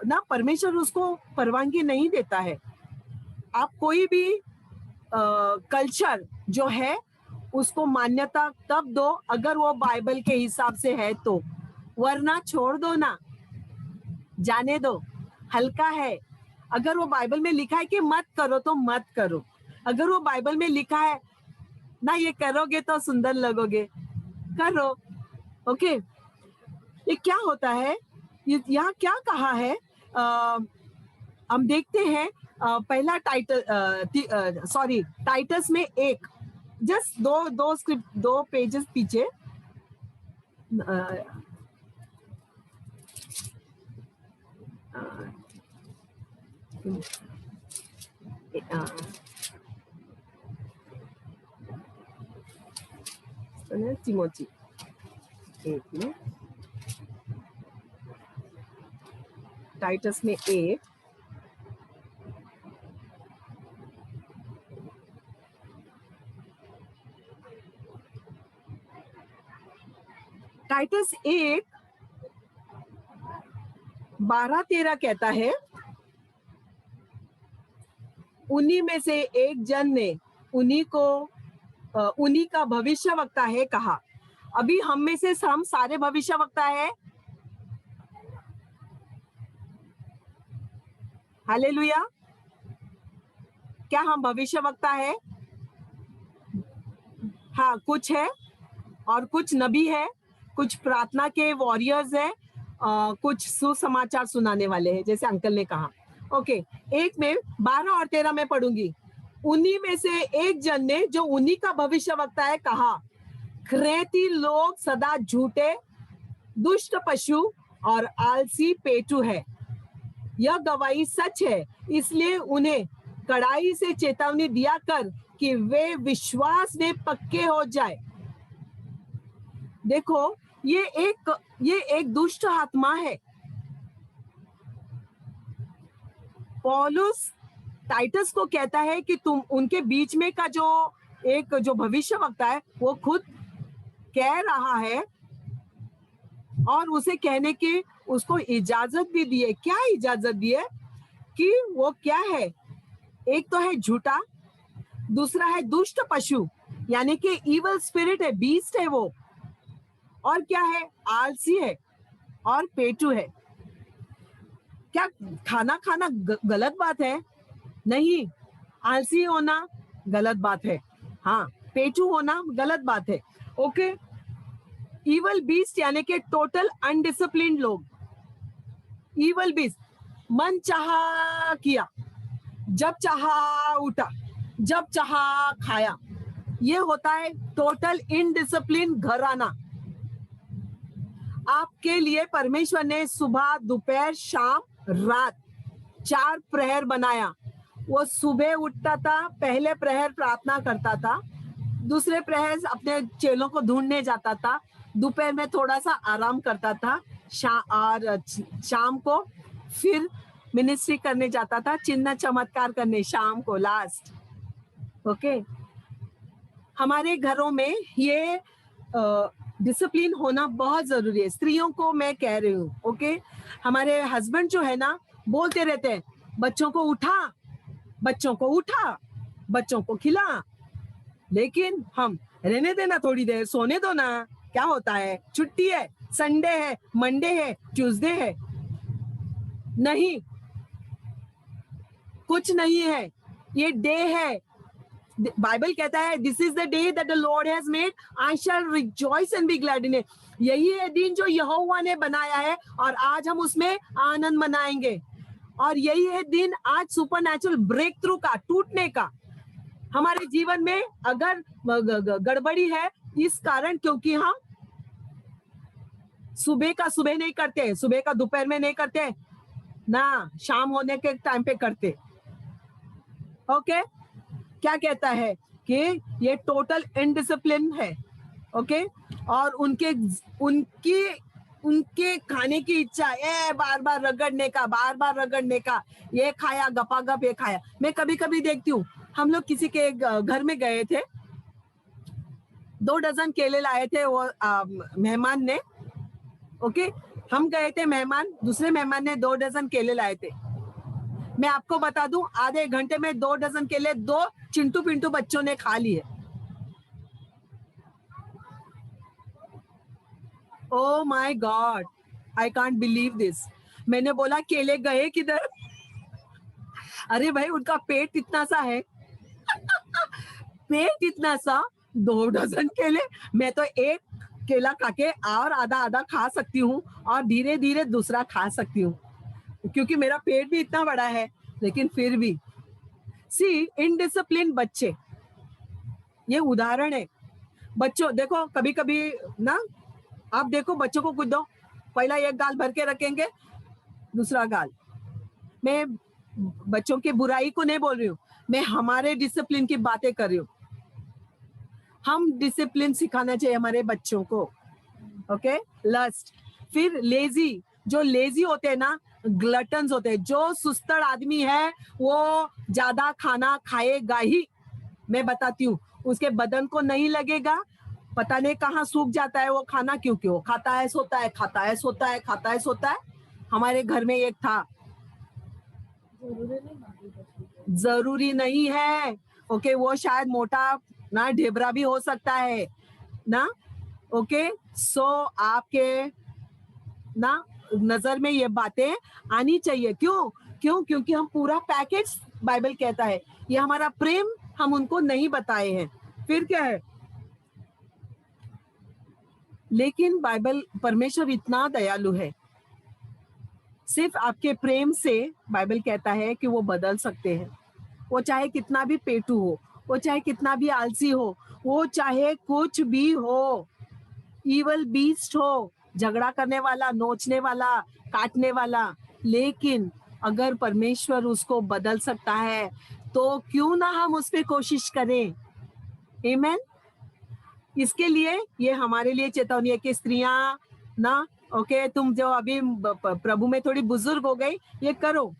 ना परमेश्वर उसको परवानगी नहीं देता है। आप कोई भी कल्चर जो है उसको मान्यता तब दो अगर वो बाइबल के हिसाब से है तो, वरना छोड़ दो ना, जाने दो, हल्का है। अगर वो बाइबल में लिखा है कि मत करो तो मत करो। अगर वो बाइबल में लिखा है ना ये करोगे तो सुंदर लगोगे, करो। ओके। ये क्या होता है, यहाँ क्या कहा है, हम देखते हैं पहला टाइटस में एक, जस्ट दो स्क्रिप्ट, दो पेजेस पीछे, तिमोथी एक में, टाइटस में एक, टाइटस 1:12-13 कहता है, उन्हीं में से एक जन ने उन्हीं का भविष्यवक्ता है कहा। अभी हम में से हम सारे भविष्यवक्ता है। हालेलुया। क्या हम भविष्यवक्ता है? हाँ, कुछ है, और कुछ नबी है, कुछ प्रार्थना के वॉरियर्स है, कुछ सुसमाचार सुनाने वाले हैं, जैसे अंकल ने कहा। ओके। एक में 12 और 13 में पढ़ूंगी। उन्हीं में से एक जन ने, जो उन्हीं का भविष्यवक्ता है, कहा, क्रेती लोग सदा झूठे, दुष्ट पशु और आलसी पेटू है। यह गवाही सच है, इसलिए उन्हें कड़ाई से चेतावनी दिया कर कि वे विश्वास में पक्के हो जाए। देखो, ये एक दुष्ट आत्मा है। पौलुस टाइटस को कहता है कि तुम उनके बीच में का जो भविष्यवक्ता है, वो खुद कह रहा है, और उसे कहने की उसको इजाजत भी दी है। क्या इजाजत दी है? कि वो क्या है, एक तो है झूठा, दूसरा है दुष्ट पशु, यानी कि इवल स्पिरिट है, बीस्ट है वो, और क्या है, आलसी है और पेटू है। क्या खाना खाना गलत बात है? नहीं। आलसी होना गलत बात है, हाँ, पेटू होना गलत बात है। ओके। इवल बीस्ट यानी कि टोटल अनडिसिप्लिन्ड लोग। इवल बीस्ट, मन चाहा किया, जब चाहा उठा, जब चाहा खाया, ये होता है टोटल इनडिसिप्लिन घराना। आपके लिए परमेश्वर ने सुबह, दोपहर, शाम, रात 4 प्रहर बनाया। वो सुबह उठता था, पहले प्रहर प्रार्थना करता था, दूसरे प्रहर अपने चेलों को ढूंढने जाता था, दोपहर में थोड़ा सा आराम करता था, और शाम को फिर मिनिस्ट्री करने जाता था, चिन्ह चमत्कार करने, शाम को लास्ट। ओके। हमारे घरों में ये डिसिप्लिन होना बहुत जरूरी है। स्त्रियों को मैं कह रही हूँ। ओके। हमारे हस्बैंड जो है ना, बोलते रहते हैं, बच्चों को उठा, बच्चों को उठा, बच्चों को खिला, लेकिन हम रहने देना, थोड़ी देर सोने दो ना, क्या होता है, छुट्टी है, संडे है, मंडे है, ट्यूसडे है। नहीं, कुछ नहीं है, ये डे है। बाइबल कहता है, this is the day that the Lord has made, I shall rejoice and be glad in it. यही है दिन जो यहोवा ने बनाया है, और आज हम उसमें आनंद मनाएंगे। और यही है दिन आज सुपरनैचुरल ब्रेक थ्रू का, टूटने का। हमारे जीवन में अगर गड़बड़ी है, इस कारण क्योंकि हम सुबह का सुबह नहीं करते, सुबह का दोपहर में नहीं करते ना, शाम होने के टाइम पे करते। ओके, क्या कहता है कि ये टोटल इनडिसिप्लिन है। ओके, और उनके उनकी उनके खाने की इच्छा है बार बार रगड़ने का, बार बार रगड़ने का, ये खाया गपागप ये खाया। मैं कभी कभी देखती हूँ, हम लोग किसी के घर में गए थे, 2 डजन केले लाए थे वो मेहमान ने। ओके, हम गए थे मेहमान, दूसरे मेहमान ने 2 डजन केले लाए थे। मैं आपको बता दूं, आधे घंटे में 2 डजन केले 2 चिंटू पिंटू बच्चों ने खा लिए। Oh my God, I can't believe this. मैंने बोला केले गए किधर? अरे भाई, उनका पेट इतना सा है, पेट इतना सा, 2 डजन केले। मैं तो एक केला खा के और आधा आधा खा सकती हूँ और धीरे धीरे दूसरा खा सकती हूँ, क्योंकि मेरा पेट भी इतना बड़ा है। लेकिन फिर भी सी इनडिसिप्लिन बच्चे, ये उदाहरण है। बच्चों देखो, कभी कभी ना, आप देखो बच्चों को कुछ दो, पहला एक गाल भर के रखेंगे, दूसरा गाल। मैं बच्चों की बुराई को नहीं बोल रही हूँ, मैं हमारे डिसिप्लिन की बातें कर रही हूँ। हम डिसिप्लिन सिखाना चाहिए हमारे बच्चों को। ओके, लस्ट, फिर लेजी, जो लेजी होते हैं ना, ग्लटन्स होते हैं, जो सुस्तर आदमी है वो ज्यादा खाना खाएगा ही। मैं बताती हूँ, उसके बदन को नहीं लगेगा, पता नहीं कहाँ सूख जाता है वो खाना, क्योंकि वो खाता है सोता है, खाता है सोता है, खाता है सोता है। हमारे घर में एक था, जरूरी नहीं है। ओके, वो शायद मोटा ना ढेबरा भी हो सकता है ना। ओके, सो आपके ना नजर में ये बातें आनी चाहिए। क्यों? क्योंकि हम पूरा पैकेज, बाइबल कहता है, ये हमारा प्रेम हम उनको नहीं बताए हैं। फिर क्या है? लेकिन बाइबल, परमेश्वर इतना दयालु है, सिर्फ आपके प्रेम से बाइबल कहता है कि वो बदल सकते हैं। वो चाहे कितना भी पेटू हो, वो चाहे कितना भी आलसी हो, वो चाहे कुछ भी हो, इवल बीस्ट हो, झगड़ा करने वाला, नोचने वाला, काटने वाला, लेकिन अगर परमेश्वर उसको बदल सकता है तो क्यों ना हम उस पर कोशिश करें। आमेन। इसके लिए ये हमारे लिए चेतावनी है कि स्त्रियां ना, ओके, तुम जो अभी प्रभु में थोड़ी बुजुर्ग हो गई, ये करो।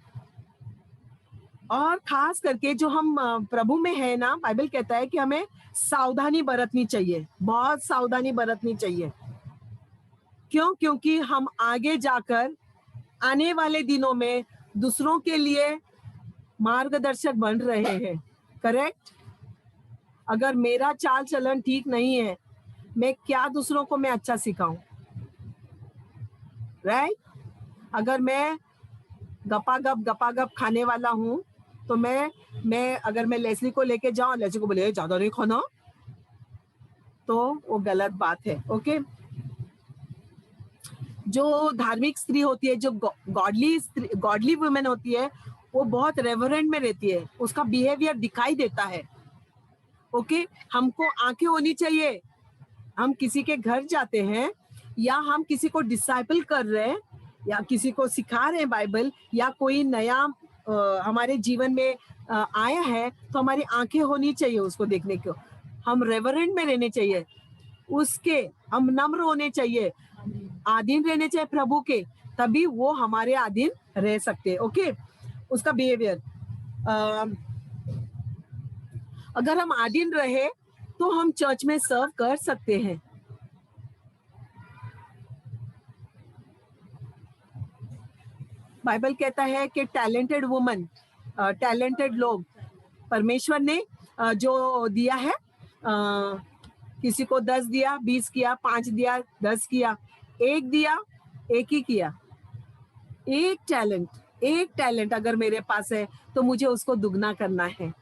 और खास करके जो हम प्रभु में है ना, बाइबल कहता है कि हमें सावधानी बरतनी चाहिए, बहुत सावधानी बरतनी चाहिए। क्यों? क्योंकि हम आगे जाकर आने वाले दिनों में दूसरों के लिए मार्गदर्शक बन रहे हैं। करेक्ट? अगर मेरा चाल चलन ठीक नहीं है, मैं क्या दूसरों को मैं अच्छा सिखाऊं? राइट? अगर मैं गपागप खाने वाला हूं, तो मैं अगर मैं लेस्ली को लेके जाऊं, लेस्ली को बोले ज्यादा नहीं खाना, तो वो गलत बात है। ओके, जो धार्मिक स्त्री होती है, जो गॉडली वुमेन होती है, वो बहुत रेवरेंट में रहती है, उसका बिहेवियर दिखाई देता है। ओके, हमको आंखें होनी चाहिए। हम किसी के घर जाते हैं या हम किसी को डिसाइपल कर रहे हैं या किसी को सिखा रहे हैं बाइबल, या कोई नया हमारे जीवन में आया है, तो हमारी आंखें होनी चाहिए उसको देखने को। हम रेवरेंट में रहने चाहिए उसके, हम नम्र होने चाहिए, आधीन रहने चाहिए प्रभु के, तभी वो हमारे अधीन रह सकते। ओके, उसका बिहेवियर, अगर हम अधीन रहे तो हम चर्च में सर्व कर सकते हैं। बाइबल कहता है कि टैलेंटेड वुमन, टैलेंटेड लोग परमेश्वर ने जो दिया है, किसी को 10 दिया, 20 किया, 5 दिया, 10 किया, एक दिया, एक ही किया। एक टैलेंट अगर मेरे पास है तो मुझे उसको दुगना करना है।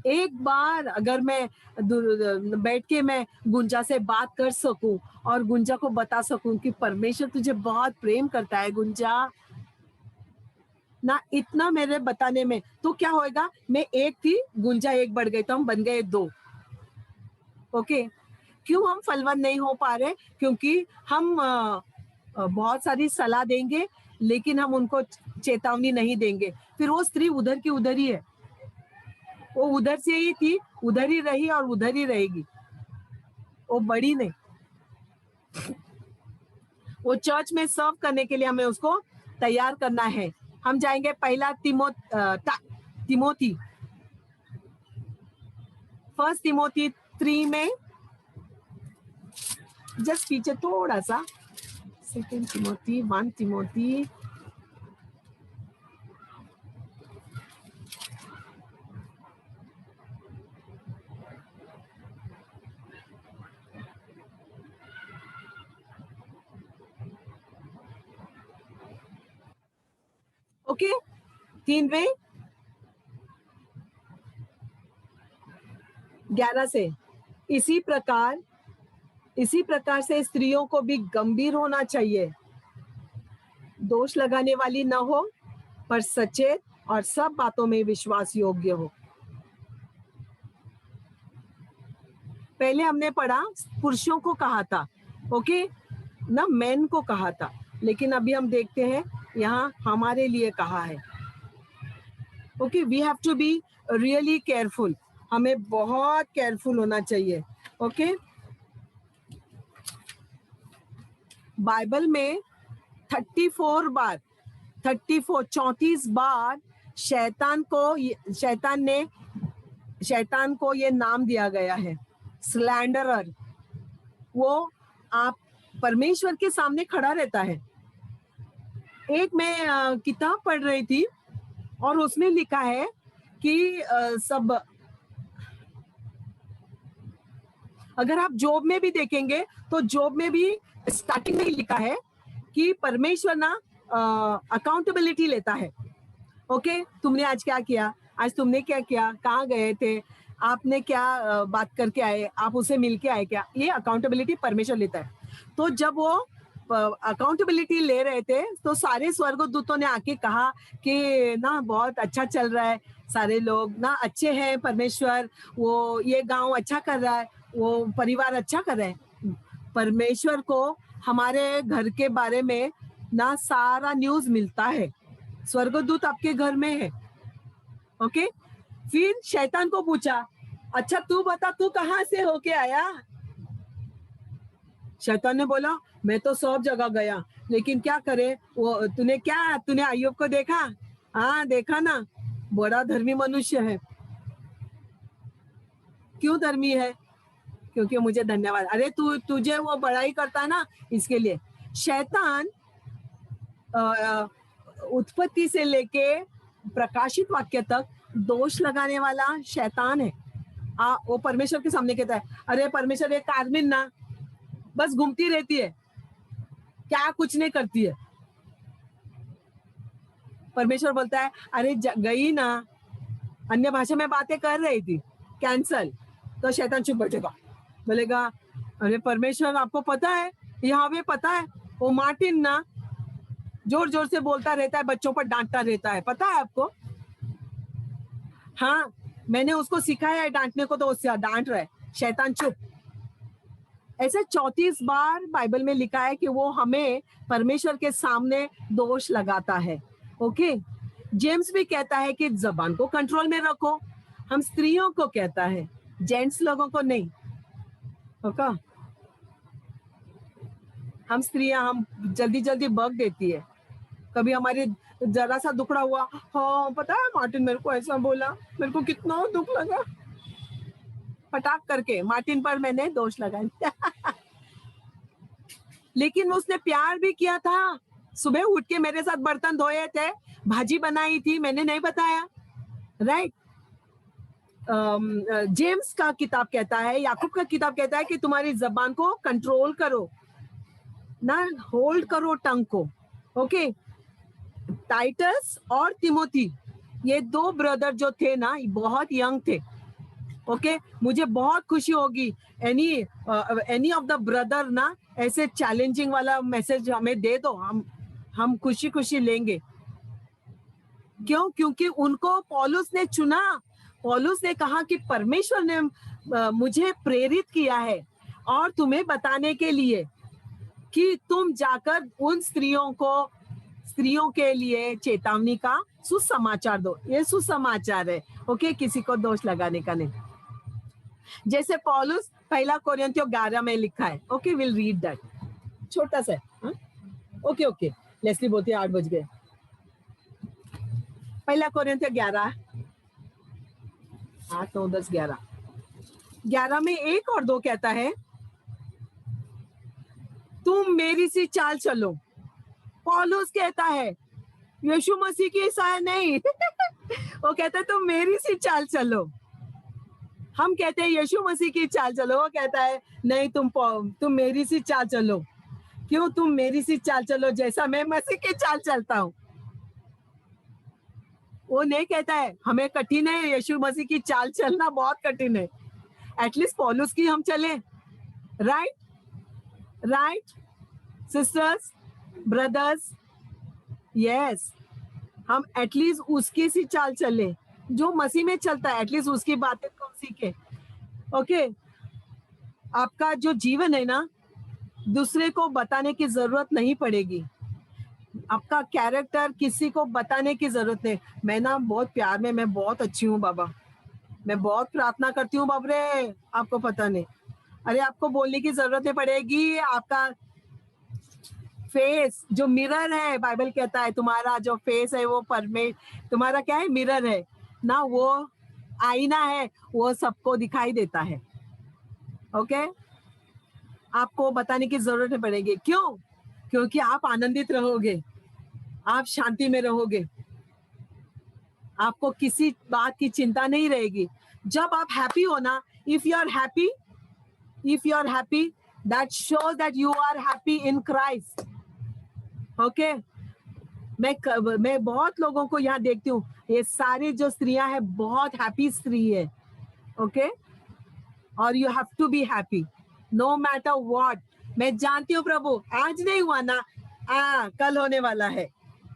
एक बार अगर मैं बैठ के मैं गुंजा से बात कर सकूं और गुंजा को बता सकूं कि परमेश्वर तुझे बहुत प्रेम करता है गुंजा, ना इतना मेरे बताने में, तो क्या होएगा, मैं एक थी, गुंजा एक बढ़ गई, तो हम बन गए 2। ओके, क्यों हम फलवन नहीं हो पा रहे? क्योंकि हम बहुत सारी सलाह देंगे लेकिन हम उनको चेतावनी नहीं देंगे, फिर वो स्त्री उधर की उधर ही है। वो उधर से ही थी, उधर ही रही और उधर ही रहेगी, वो बड़ी नहीं। वो चर्च में सर्व करने के लिए हमें उसको तैयार करना है। हम जाएंगे पहला तिमोथी, फर्स्ट तिमोथी 3 में, जस्ट पीछे थोड़ा सा, सेकेंड तिमोथी, 1 तिमोथी, ओके, 3 में 11 से, इसी प्रकार से स्त्रियों को भी गंभीर होना चाहिए, दोष लगाने वाली न हो, पर सचेत और सब बातों में विश्वास योग्य हो। पहले हमने पढ़ा पुरुषों को कहा था, ओके ना, मेन को कहा था, लेकिन अभी हम देखते हैं यहाँ हमारे लिए कहा है। Okay, we have to be really careful, हमें बहुत केयरफुल होना चाहिए। ओके, बाइबल में 34 बार शैतान को ये नाम दिया गया है, स्लैंडरर। वो आप परमेश्वर के सामने खड़ा रहता है। एक मैं किताब पढ़ रही थी और उसमें लिखा है कि सब, अगर आप जॉब में भी देखेंगे तो जॉब में भी स्टार्टिंग में ही लिखा है कि परमेश्वर ना अकाउंटेबिलिटी लेता है। ओके, तुमने आज क्या किया, आज तुमने क्या किया, कहाँ गए थे, आपने क्या बात करके आए, आप उसे मिल के आए क्या, ये अकाउंटेबिलिटी परमेश्वर लेता है। तो जब वो अकाउंटेबिलिटी ले रहे थे तो सारे स्वर्गदूतों ने आके कहा कि ना बहुत अच्छा चल रहा है, सारे लोग ना अच्छे हैं, परमेश्वर वो ये गांव अच्छा कर रहा है, वो परिवार अच्छा कर रहा है। परमेश्वर को हमारे घर के बारे में ना सारा न्यूज़ मिलता है, स्वर्गदूत आपके घर में है। ओके, फिर शैतान को पूछा, अच्छा तू बता, तू कहाँ से होके आया? शैतान ने बोला, मैं तो सब जगह गया, लेकिन क्या करे, वो तूने अय्यूब को देखा? हाँ देखा ना, बड़ा धर्मी मनुष्य है। क्यों धर्मी है? क्योंकि मुझे धन्यवाद, अरे तुझे वो बड़ाई करता है ना, इसके लिए। शैतान उत्पत्ति से लेके प्रकाशित वाक्य तक दोष लगाने वाला शैतान है। वो परमेश्वर के सामने कहता है, अरे परमेश्वर एक कारमिन ना, बस घूमती रहती है, क्या कुछ नहीं करती है। परमेश्वर बोलता है, अरे गई ना, अन्य भाषा में बातें कर रही थी, कैंसल। तो शैतान चुप बैठेगा, बोलेगा, अरे परमेश्वर आपको पता है, यहाँ पे पता है, वो मार्टिन ना जोर जोर से बोलता रहता है, बच्चों पर डांटता रहता है, पता है आपको? हाँ, मैंने उसको सिखाया है डांटने को, तो उससे डांट रहा है। शैतान चुप। ऐसे 34 बार बाइबल में लिखा है कि वो हमें परमेश्वर के सामने दोष लगाता है। ओके, जेम्स भी कहता है कि जबान को कंट्रोल में रखो। हम स्त्रियों को कहता है, जेंट्स लोगों को नहीं। ओके, हम स्त्रियां हम जल्दी जल्दी बग देती है। कभी हमारे जरा सा दुखड़ा हुआ, हाँ पता है मार्टिन मेरे को ऐसा बोला, मेरे को कितना दुख लगा, फटाक करके मार्टिन पर मैंने दोष लगाया। लेकिन उसने प्यार भी किया था, सुबह उठ के मेरे साथ बर्तन धोए थे, भाजी बनाई थी, मैंने नहीं बताया, राइट? जेम्स का किताब कहता है, याकूब का किताब कहता है कि तुम्हारी जबान को कंट्रोल करो ना, होल्ड करो टंग को। ओके, टाइटस और तिमोथी, ये 2 ब्रदर जो थे ना, बहुत यंग थे। ओके, मुझे बहुत खुशी होगी एनी ऑफ द ब्रदर ना ऐसे चैलेंजिंग वाला मैसेज हमें दे दो, हम खुशी खुशी लेंगे। क्यों? क्योंकि उनको पौलुस ने चुना। पौलुस ने कहा कि परमेश्वर ने मुझे प्रेरित किया है और तुम्हें बताने के लिए कि तुम जाकर उन स्त्रियों को स्त्रियों के लिए चेतावनी का सुसमाचार दो। ये सुसमाचार है, ओके, किसी को दोष लगाने का नहीं। जैसे पौलुस पहला कोरिन्थियों 11 में लिखा है, ओके, विल रीड दैट, छोटा सा है। ओके ओके, लेस्ली बोलती है 8 बज गए। पहला कोरिन्थियों 11, 8 9 10 11 में 1 और 2 कहता है, तुम मेरी सी चाल चलो। पौलुस कहता है यीशु मसीह की ईसाई नहीं वो कहता है तुम मेरी सी चाल चलो। हम कहते हैं यीशु मसीह की चाल चलो, वो कहता है नहीं, तुम मेरी सी चाल चलो। क्यों तुम मेरी सी चाल चलो, जैसा मैं मसीह की चाल चलता हूं। वो नहीं कहता है हमें कठिन है यीशु मसीह की चाल चलना, बहुत कठिन है, एटलीस्ट पौलुस की हम चले। राइट सिस्टर्स, ब्रदर्स, यस, हम एटलीस्ट उसकी सी चाल चले जो मसीह में चलता है, एटलीस्ट उसकी बातें तो सीखे। ओके, आपका जो जीवन है ना, दूसरे को बताने की जरूरत नहीं पड़ेगी। आपका कैरेक्टर किसी को बताने की जरूरत नहीं। मैं ना बहुत प्यार में, मैं बहुत अच्छी हूँ बाबा, मैं बहुत प्रार्थना करती हूँ बाबरे, आपको पता नहीं। अरे आपको बोलने की जरूरत नहीं पड़ेगी। आपका फेस जो मिरर है, बाइबल कहता है तुम्हारा जो फेस है वो तुम्हारा क्या है, मिरर है ना, वो आईना है, वो सबको दिखाई देता है। ओके, आपको बताने की जरूरत नहीं पड़ेगी। क्यों? क्योंकि आप आनंदित रहोगे, आप शांति में रहोगे, आपको किसी बात की चिंता नहीं रहेगी। जब आप हैप्पी हो ना, if you are happy that shows that you are happy in Christ. Okay, मैं बहुत लोगों को यहाँ देखती हूँ, ये सारी जो स्त्रियां हैं बहुत हैप्पी स्त्री है। ओके, और you have to be happy no matter what. मैं जानती हूँ प्रभु आज नहीं हुआ ना, कल होने वाला है।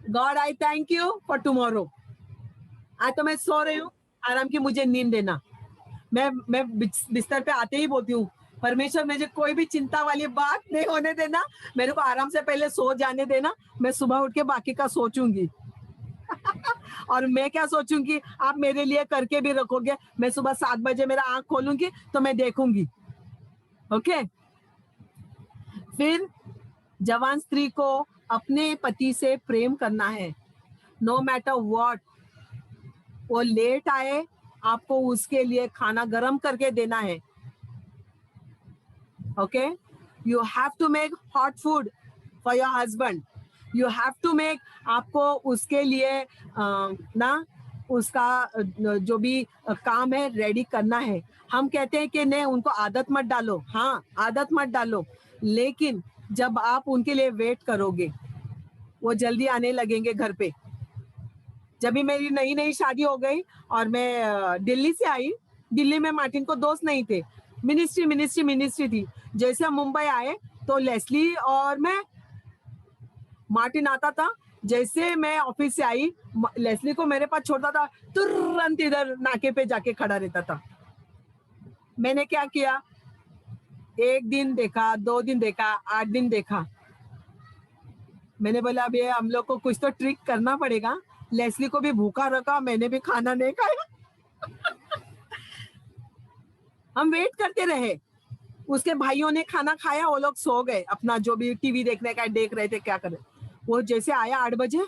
God I thank you for tomorrow. आज तो मैं सो रही हूँ, आराम की मुझे नींद देना। मैं बिस्तर पे आते ही बोलती हूँ, परमेश्वर मुझे कोई भी चिंता वाली बात नहीं होने देना, मेरे को आराम से पहले सो जाने देना, मैं सुबह उठ के बाकी का सोचूंगी और मैं क्या सोचूंगी, आप मेरे लिए करके भी रखोगे। मैं सुबह 7 बजे मेरा आंख खोलूंगी तो मैं देखूंगी। ओके, फिर जवान स्त्री को अपने पति से प्रेम करना है, नो मैटर व्हाट। वो लेट आए, आपको उसके लिए खाना गरम करके देना है। Okay, you have to make hot food for your husband, you have to make, आपको उसके लिए ना उसका जो भी काम है रेडी करना है। हम कहते हैं कि नहीं उनको आदत मत डालो, हाँ आदत मत डालो, लेकिन जब आप उनके लिए वेट करोगे वो जल्दी आने लगेंगे घर पे। जब भी मेरी नई नई शादी हो गई और मैं दिल्ली से आई, दिल्ली में मार्टिन को दोस्त नहीं थे, मिनिस्ट्री थी। जैसे हम मुंबई आए तो लेस्ली और मैं, मार्टिन आता था, जैसे मैं ऑफिस से आई लेस्ली को मेरे पास छोड़ता था, तुरंत इधर नाके पे जाके खड़ा रहता था। मैंने क्या किया, 1 दिन देखा, 2 दिन देखा, 8 दिन देखा, मैंने बोला अब ये हम लोग को कुछ तो ट्रिक करना पड़ेगा। लेस्ली को भी भूखा रखा, मैंने भी खाना नहीं खाया हम वेट करते रहे, उसके भाइयों ने खाना खाया, वो लोग सो गए, अपना जो भी टीवी देखने का देख रहे थे, क्या कर रहे। वो जैसे आया 8 बजे,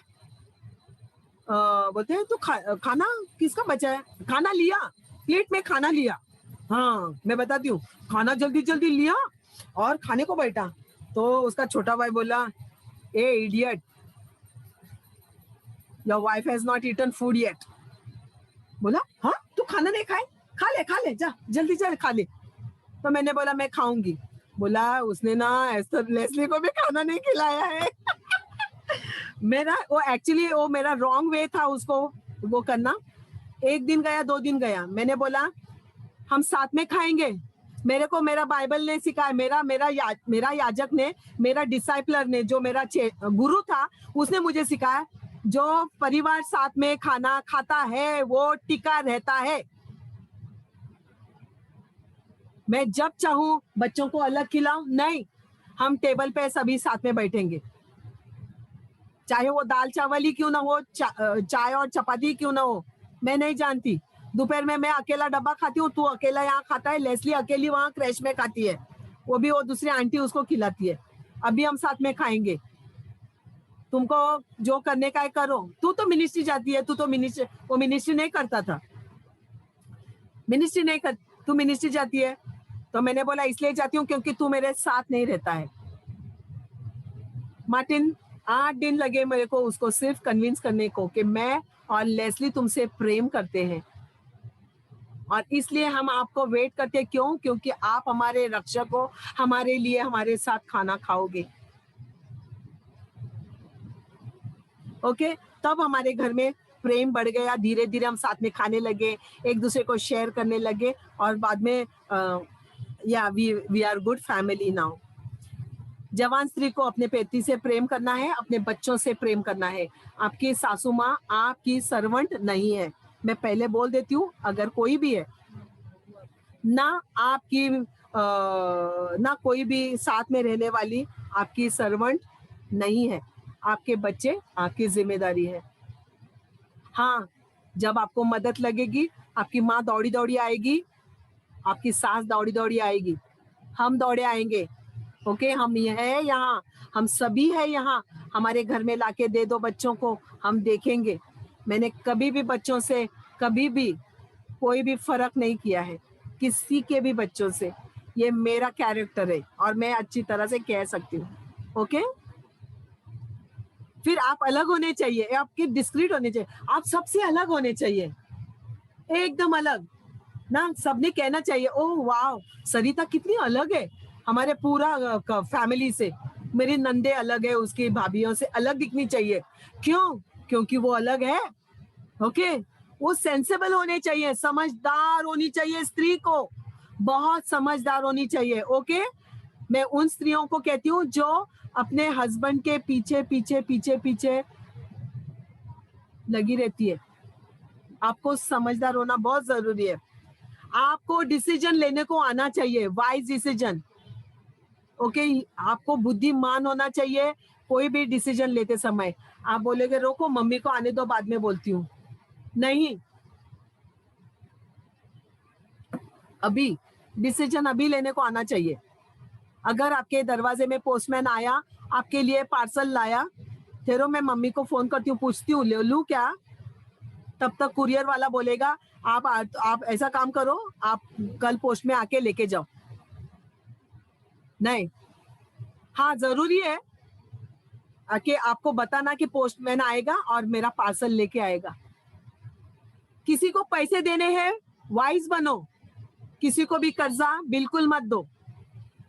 बोलते हैं तो खाना किसका बचा है, खाना लिया, प्लेट में खाना लिया। हाँ मैं बताती हूँ, खाना जल्दी जल्दी लिया और खाने को बैठा, तो उसका छोटा भाई बोला, a idiot, your wife has not eaten food yet. बोला हाँ तू खाना नहीं खाए, खा ले जा जल्दी चल खा ले। तो मैंने बोला मैं खाऊंगी। बोला उसने ना एस्थर लेस्ली को भी खाना नहीं खिलाया है मेरा वो एक्चुअली वो मेरा रॉन्ग वे था उसको वो करना। 1 दिन गया, 2 दिन गया, मैंने बोला हम साथ में खाएंगे। मेरे को मेरा बाइबल ने सिखाया, मेरा याजक ने, मेरा डिसाइपलर ने, जो मेरा गुरु था, उसने मुझे सिखाया, जो परिवार साथ में खाना खाता है वो टिका रहता है। मैं जब चाहूं बच्चों को अलग खिलाऊं, नहीं, हम टेबल पे सभी साथ में बैठेंगे, चाहे वो दाल चावल ही क्यों ना हो, चाय और चपाती क्यों ना हो, मैं नहीं जानती। दोपहर में मैं अकेला डब्बा खाती हूँ, तू अकेला यहाँ खाता है, लेस्ली अकेली वहाँ क्रैश में खाती है, वो भी वो दूसरी आंटी उसको खिलाती है। अभी हम साथ में खाएंगे, तुमको जो करने का है करो। तू तो मिनिस्ट्री जाती है, तू तो मिनिस्ट्री, वो मिनिस्ट्री नहीं करता था, मिनिस्ट्री नहीं कर, तू मिनिस्ट्री जाती है। तो मैंने बोला इसलिए जाती हूँ क्योंकि तू मेरे साथ नहीं रहता है। मार्टिन 8 दिन लगे मेरे को उसको सिर्फ कन्विंस करने को कि मैं और लेस्ली तुमसे प्रेम करते हैं, और इसलिए हम आपको वेट करते हैं। क्यों? क्योंकि आप हमारे रक्षक हो, हमारे लिए हमारे साथ खाना खाओगे। ओके, तब हमारे घर में प्रेम बढ़ गया, धीरे धीरे हम साथ में खाने लगे, एक दूसरे को शेयर करने लगे, और बाद में या we are good family now. जवान स्त्री को अपने पति से प्रेम करना है, अपने बच्चों से प्रेम करना है। आपकी सासू माँ आपकी सर्वेंट नहीं है, मैं पहले बोल देती हूँ। अगर कोई भी है ना, आपकी ना कोई भी साथ में रहने वाली आपकी सर्वेंट नहीं है, आपके बच्चे आपकी जिम्मेदारी है। हाँ, जब आपको मदद लगेगी, आपकी माँ दौड़ी दौड़ी आएगी, आपकी सास दौड़ी दौड़ी आएगी, हम दौड़े आएंगे। ओके, हम ये है यहाँ, हम सभी है यहाँ, हमारे घर में लाके दे दो बच्चों को, हम देखेंगे। मैंने कभी भी बच्चों से कभी भी कोई भी फर्क नहीं किया है, किसी के भी बच्चों से। ये मेरा कैरेक्टर है और मैं अच्छी तरह से कह सकती हूँ। ओके, फिर आप अलग होने चाहिए, आपके डिस्क्रीट होने चाहिए, आप सबसे अलग होने चाहिए, एकदम अलग ना। सबने कहना चाहिए ओह वाह, सरिता कितनी अलग है हमारे पूरा फैमिली से। मेरी नंदे अलग है, उसकी भाभीियों से अलग दिखनी चाहिए। क्यों? क्योंकि वो अलग है। ओके, वो सेंसेबल होने चाहिए, समझदार होनी चाहिए स्त्री को, बहुत समझदार होनी चाहिए। ओके, मैं उन स्त्रियों को कहती हूँ जो अपने हस्बैंड के पीछे पीछे पीछे पीछे लगी रहती है। आपको समझदार होना बहुत जरूरी है। आपको डिसीजन लेने को आना चाहिए, वाइज डिसीजन। ओके, आपको बुद्धिमान होना चाहिए कोई भी डिसीजन लेते समय। आप बोलेगे रोको मम्मी को आने दो, बाद में बोलती हूँ, नहीं, अभी डिसीजन अभी लेने को आना चाहिए। अगर आपके दरवाजे में पोस्टमैन आया, आपके लिए पार्सल लाया, ठहरो मैं मम्मी को फोन करती हूँ, पूछती हूँ ले लूं क्या। तब तक कुरियर वाला बोलेगा आप ऐसा काम करो, आप कल पोस्ट में आके लेके जाओ। नहीं, हाँ जरूरी है कि आपको बताना कि पोस्टमैन आएगा और मेरा पार्सल लेके आएगा। किसी को पैसे देने हैं, वाइज बनो, किसी को भी कर्जा बिल्कुल मत दो।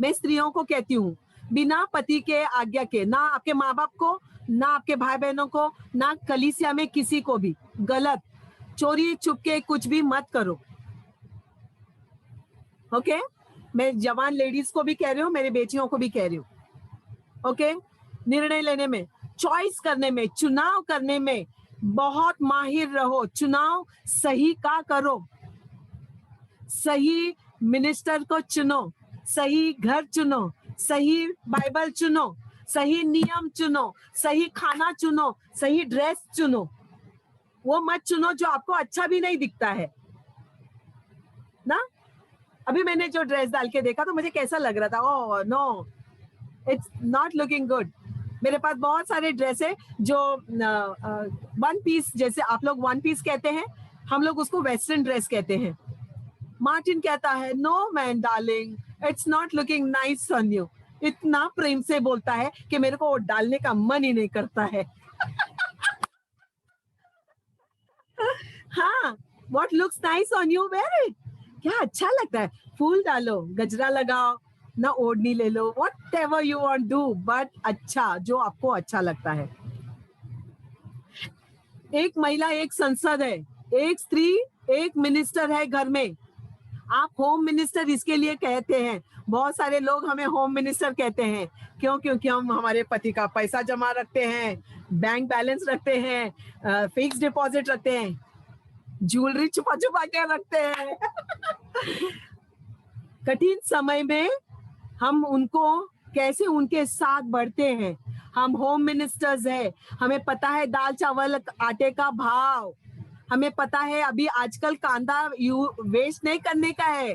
मैं स्त्रियों को कहती हूँ, बिना पति के आज्ञा के, ना आपके माँ बाप को, ना आपके भाई बहनों को, ना कलीसिया में किसी को भी गलत चोरी छुपके कुछ भी मत करो। ओके, मैं जवान लेडीज को भी कह रही हूँ, मेरी बेटियों को भी कह रही हूँ। ओके, निर्णय लेने में, चॉइस करने में, चुनाव करने में बहुत माहिर रहो। चुनाव सही का करो, सही मिनिस्टर को चुनो, सही घर चुनो, सही बाइबल चुनो, सही नियम चुनो, सही खाना चुनो, सही ड्रेस चुनो। वो मत चुनो जो आपको अच्छा भी नहीं दिखता है ना। अभी मैंने जो ड्रेस डाल के देखा तो मुझे कैसा लग रहा था, oh no, it's not looking good. मेरे पास बहुत सारे ड्रेस है जो वन पीस, जैसे आप लोग वन पीस कहते हैं, हम लोग उसको वेस्टर्न ड्रेस कहते हैं। मार्टिन कहता है no man darling, it's not looking nice on you. इतना प्रेम से बोलता है कि मेरे को वो डालने का मन ही नहीं करता है। हाँ, what looks nice on you, wear it, क्या अच्छा लगता है, फूल डालो, गजरा लगाओ ना, ओढ़नी ले लो, whatever you want do, but अच्छा, जो आपको अच्छा लगता है। एक महिला एक संसद है, एक स्त्री एक मिनिस्टर है घर में। आप होम मिनिस्टर इसके लिए कहते हैं, बहुत सारे लोग हमें होम मिनिस्टर कहते हैं। क्यों? क्योंकि हम हमारे पति का पैसा जमा रखते हैं, बैंक बैलेंस रखते हैं, फिक्स डिपॉजिट रखते हैं, ज्वेलरी छुपा छुपा के रखते हैं। कठिन समय में हम उनको कैसे उनके साथ बढ़ते हैं, हम होम मिनिस्टर्स है, हमें पता है दाल चावल आटे का भाव, हमें पता है अभी आजकल कांदा वेस्ट नहीं करने का है,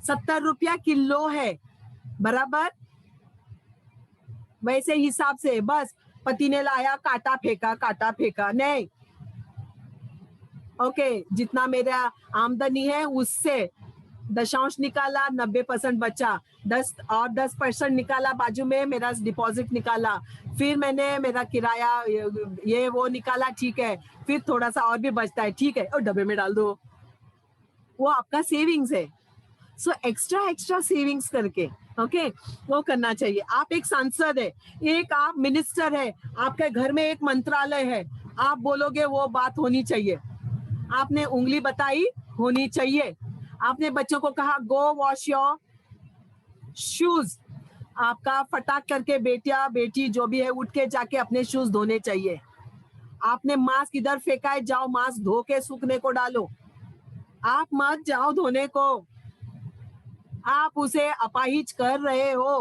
70 रुपया किलो है, बराबर। वैसे हिसाब से बस पति ने लाया काटा फेंका नहीं। ओके, जितना मेरा आमदनी है उससे दशांश निकाला, 90% बचा, 10% निकाला, बाजू में मेरा डिपॉजिट निकाला, फिर मैंने मेरा किराया ये वो निकाला, ठीक है, फिर थोड़ा सा और भी बचता है, ठीक है, और डब्बे में डाल दो, वो आपका सेविंग्स है। सो एक्स्ट्रा सेविंग्स करके ओके वो करना चाहिए। आप एक सांसद है, एक आप मिनिस्टर है, आपके घर में एक मंत्रालय है, आप बोलोगे वो बात होनी चाहिए। आपने उंगली बताई, होनी चाहिए। आपने बच्चों को कहा गो वॉश योर शूज, आपका फटाक करके बेटिया बेटी जो भी है उठ के जाके अपने शूज धोने चाहिए। आपने मास्क इधर फेंका है, जाओ मास्क धो के सूखने को डालो। आप मत जाओ धोने को, आप उसे अपाहिज कर रहे हो।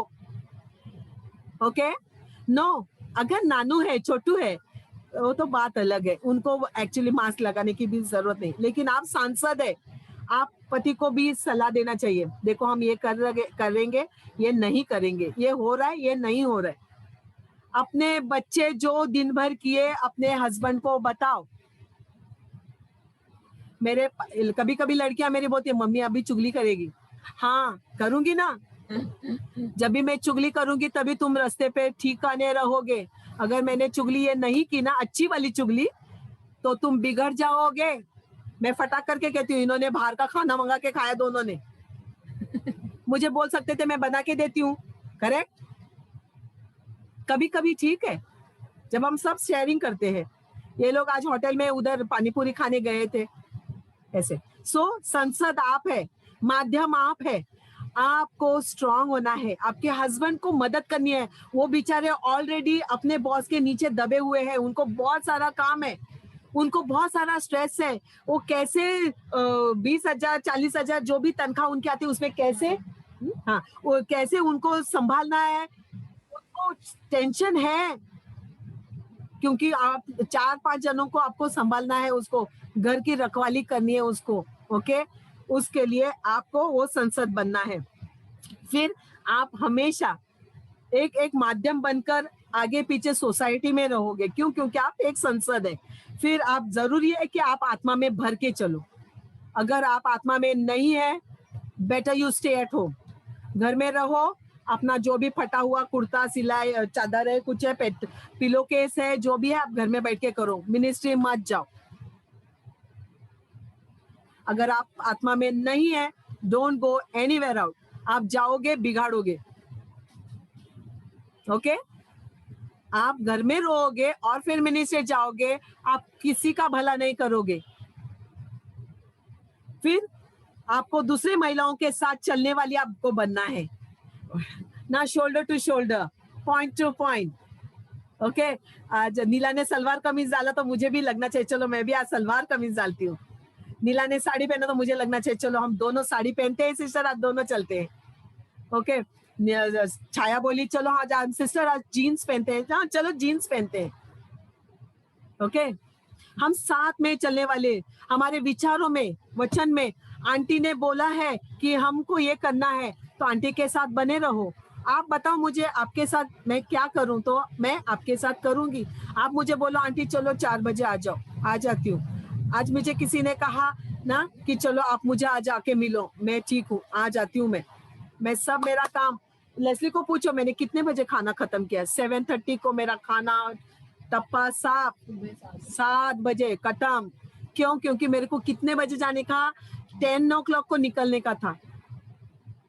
ओके नो, अगर नानू है, छोटू है, वो तो बात अलग है, उनको एक्चुअली मास्क लगाने की भी जरूरत नहीं, लेकिन आप सांसद है, आप पति को भी सलाह देना चाहिए, देखो हम ये करेंगे, ये नहीं करेंगे, ये हो रहा है, ये नहीं हो रहा है। अपने बच्चे जो दिन भर किए अपने हस्बैंड को बताओ। मेरे कभी कभी लड़कियां मेरी बोलती है मम्मी अभी चुगली करेगी, हाँ करूंगी ना, जब भी मैं चुगली करूंगी तभी तुम रास्ते पे ठिकाने रहोगे। अगर मैंने चुगली ये नहीं की ना, अच्छी वाली चुगली, तो तुम बिगड़ जाओगे। मैं फटाक करके कहती हूँ, इन्होंने बाहर का खाना मंगा के खाया दोनों ने, मुझे बोल सकते थे मैं बना के देती हूँ, करेक्ट। कभी कभी ठीक है जब हम सब शेयरिंग करते हैं। ये लोग आज होटल में उधर पानीपुरी खाने गए थे ऐसे। सो संसद आप है, माध्यम आप है, आपको स्ट्रांग होना है, आपके हस्बैंड को मदद करनी है। वो बेचारे ऑलरेडी अपने बॉस के नीचे दबे हुए हैं, उनको बहुत सारा काम है, उनको बहुत सारा स्ट्रेस है। वो कैसे 20,000 40,000 जो भी तनख्वाह उनकी आती है उसमें कैसे हाँ वो कैसे उनको संभालना है, उनको टेंशन है, क्योंकि आप 4-5 जनों को आपको संभालना है, उसको घर की रखवाली करनी है उसको। ओके, उसके लिए आपको वो संसद बनना है। फिर आप हमेशा एक एक माध्यम बनकर आगे पीछे सोसाइटी में रहोगे, क्यों? क्योंकि आप एक संसद है। फिर आप जरूरी है कि आप आत्मा में भर के चलो। अगर आप आत्मा में नहीं है, better you stay at home, घर में रहो, अपना जो भी फटा हुआ कुर्ता सिलाई चादर है, कुछ है, पिलो केस है, जो भी है आप घर में बैठ के करो, मिनिस्ट्री मत जाओ। अगर आप आत्मा में नहीं है, डोंट गो एनीवेयर आउट, आप जाओगे बिगाड़ोगे। ओके आप घर में रहोगे और फिर मिनिस्ट्री जाओगे, आप किसी का भला नहीं करोगे। फिर आपको दूसरे महिलाओं के साथ चलने वाली आपको बनना है ना, shoulder to shoulder, point to point. Okay आज नीला ने सलवार कमीज डाला तो मुझे भी लगना चाहिए चलो मैं भी आज सलवार कमीज डालती हूँ। नीला ने साड़ी पहना तो मुझे लगना चाहिए चलो हम दोनों साड़ी पहनते हैं सिस्टर, आज दोनों चलते हैं। ओके छाया बोली चलो आज सिस्टर आज जीन्स पहनते हैं, हाँ चलो जीन्स पहनते हैं। ओके हम साथ में चलने वाले, हमारे विचारों में, वचन में आंटी ने बोला है कि हमको ये करना है, तो आंटी के साथ बने रहो। आप बताओ मुझे आपके साथ मैं क्या करूं, तो मैं आपके साथ करूंगी। आप मुझे बोलो आंटी चलो 4 बजे आ जाओ, आ जाती हूँ। आज मुझे किसी ने कहा ना कि चलो आप मुझे आज आके मिलो, मैं ठीक हूँ, आ जाती हूँ। मैं सब मेरा काम, लेस्ली को पूछो मैंने कितने बजे खाना खत्म किया, 7:30 को मेरा खाना टप्पा साफ, 7 बजे खत्म। क्यों? क्योंकि मेरे को कितने बजे जाने का, 10 o'clock को निकलने का था,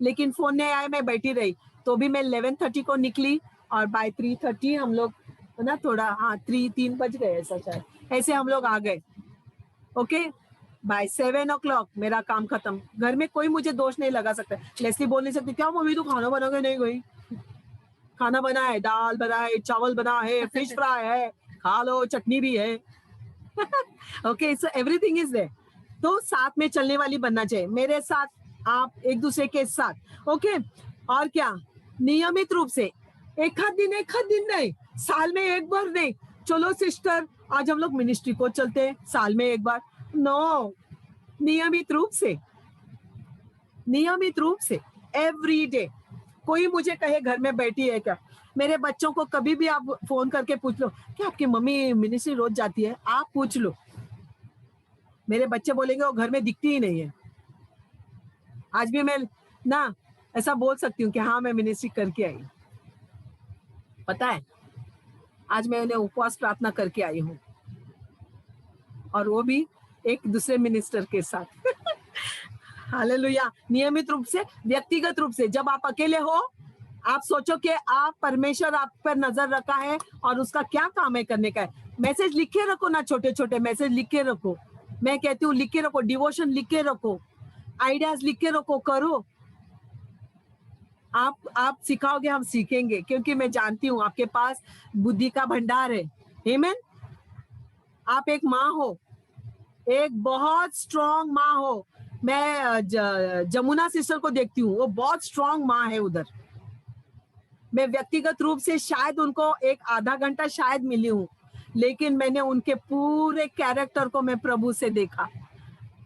लेकिन फोन नहीं आया, मैं बैठी रही, तो भी मैं 11:30 को निकली और बाय 3:30 हम लोग ना थोड़ा हाँ 3 बज गए ऐसा शायद, ऐसे हम लोग आ गए। ओके बाय 7 o'clock मेरा काम खत्म। घर में कोई मुझे दोष नहीं लगा सकता। लेस्ली बोल नहीं सकती क्या मम्मी तू खाना बना के नहीं गई, खाना बना है, दाल बना है, चावल बना है, फिश फ्राई है, खा लो, चटनी भी है। Okay so everything is there. तो साथ में चलने वाली बनना चाहिए, मेरे साथ, आप एक दूसरे के साथ। ओके और क्या, नियमित रूप से एक आध दिन नहीं, साल में एक बार नहीं, चलो सिस्टर आज हम लोग मिनिस्ट्री को चलते हैं, साल में एक बार। नो, नियमित रूप से, नियमित रूप से, एवरी डे। कोई मुझे कहे घर में बैठी है क्या, मेरे बच्चों को कभी भी आप फोन करके पूछ लो कि आपकी मम्मी मिनिस्ट्री रोज जाती है, आप पूछ लो, मेरे बच्चे बोलेंगे वो घर में दिखती ही नहीं है। आज भी मैं ना ऐसा बोल सकती हूँ कि हाँ मैं मिनिस्ट्री करके आई। पता है, आज मैंने उपवास प्रार्थना करके आई हूँ, और वो भी एक दूसरे मिनिस्टर के साथ। हालेलुया। नियमित रूप से, व्यक्तिगत रूप से, जब आप अकेले हो, आप सोचो कि आप परमेश्वर आप पर नजर रखा है और उसका क्या काम है करने का है। मैसेज लिख के रखो ना, छोटे छोटे मैसेज लिख के रखो। मैं कहती हूँ लिख के रखो, डिवोशन लिख के रखो, आइडियाज लिख के रखो, करो। आप सिखाओगे, हम सीखेंगे, क्योंकि मैं जानती हूँ आपके पास बुद्धि का भंडार है। आमीन। आप एक माँ हो, एक बहुत स्ट्रांग माँ हो। मैं जमुना सिस्टर को देखती हूँ, वो बहुत स्ट्रांग माँ है उधर। मैं व्यक्तिगत रूप से शायद उनको एक आधा घंटा शायद मिली हूँ, लेकिन मैंने उनके पूरे कैरेक्टर को मैं प्रभु से देखा।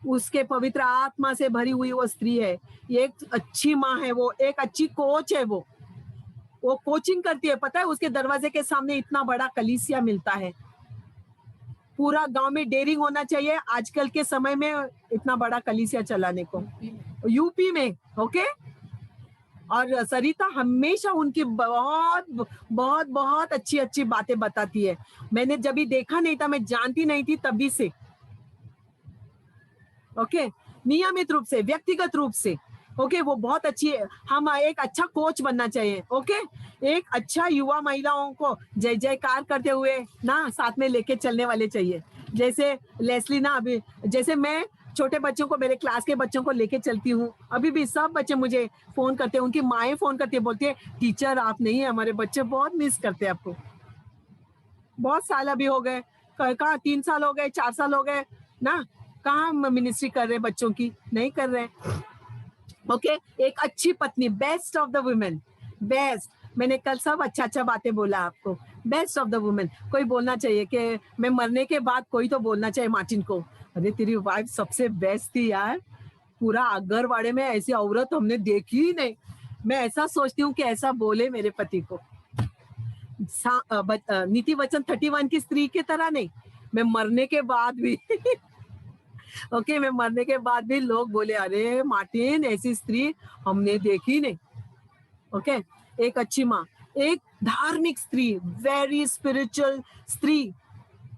उसके पवित्र आत्मा से भरी हुई वो स्त्री है, ये एक अच्छी माँ है, वो एक अच्छी कोच है। वो कोचिंग करती है। पता है उसके दरवाजे के सामने इतना बड़ा कलीसिया मिलता है। पूरा गांव में डेयरिंग होना चाहिए आजकल के समय में इतना बड़ा कलीसिया चलाने को, यूपी में। ओके। और सरिता हमेशा उनकी बहुत बहुत बहुत अच्छी अच्छी बातें बताती है। मैंने जब भी देखा नहीं था, मैं जानती नहीं थी तभी से। ओके। नियमित रूप से, व्यक्तिगत रूप से। ओके, वो बहुत अच्छी है। हम एक अच्छा कोच बनना चाहिए। ओके, एक अच्छा युवा महिलाओं को जय जयकार करते हुए ना साथ में लेके चलने वाले चाहिए। जैसे लेस्ली ना, अभी जैसे मैं छोटे बच्चों को, मेरे क्लास के बच्चों को लेके चलती हूँ, अभी भी सब बच्चे मुझे फोन करते हैं, उनकी माएँ फोन करती है, बोलती है टीचर आप नहीं है, हमारे बच्चे बहुत मिस करते हैं आपको। बहुत साल अभी हो गए, कहाँ 3 साल हो गए, 4 साल हो गए ना, कहाँ हम मिनिस्ट्री कर रहे हैं बच्चों की, नहीं कर रहे हैं। ओके, एक अच्छी पत्नी, best of the women, best. मैंने कल सब अच्छा अच्छा बातें बोला आपको। Best of the women. कोई बोलना चाहिए कि मैं मरने के बाद कोई तो बोलना चाहिए मार्टिन को, अरे तेरी वाइफ सबसे बेस्ट थी यार, पूरा अगरवाड़े में ऐसी औरत हमने देखी ही नहीं। मैं ऐसा सोचती हूँ कि ऐसा बोले मेरे पति को। नीति वचन 31 की स्त्री की तरह नहीं, मैं मरने के बाद भी ओके, मैं मरने के बाद भी लोग बोले अरे मार्टिन ऐसी स्त्री हमने देखी नहीं। ओके, एक अच्छी माँ, एक धार्मिक स्त्री, वेरी स्पिरिचुअल स्त्री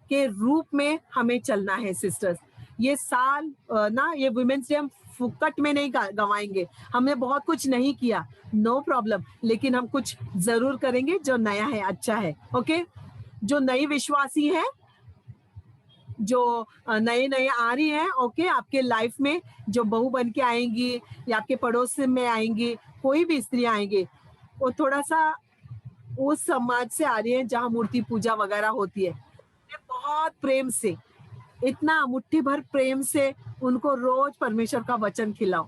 के रूप में हमें चलना है सिस्टर्स। ये साल ना, ये वुमेन्स डे हम फुकट में नहीं गवाएंगे। हमने बहुत कुछ नहीं किया, नो प्रॉब्लम, लेकिन हम कुछ जरूर करेंगे जो नया है, अच्छा है। ओके, जो नई विश्वासी है, जो नए नए आ रही हैं, ओके, आपके लाइफ में जो बहू बन के आएंगी या आपके पड़ोस में आएंगी, कोई भी स्त्री आएंगे, वो थोड़ा सा उस समाज से आ रही है जहाँ मूर्ति पूजा वगैरह होती है। बहुत प्रेम से, इतना मुट्ठी भर प्रेम से उनको रोज परमेश्वर का वचन खिलाओ,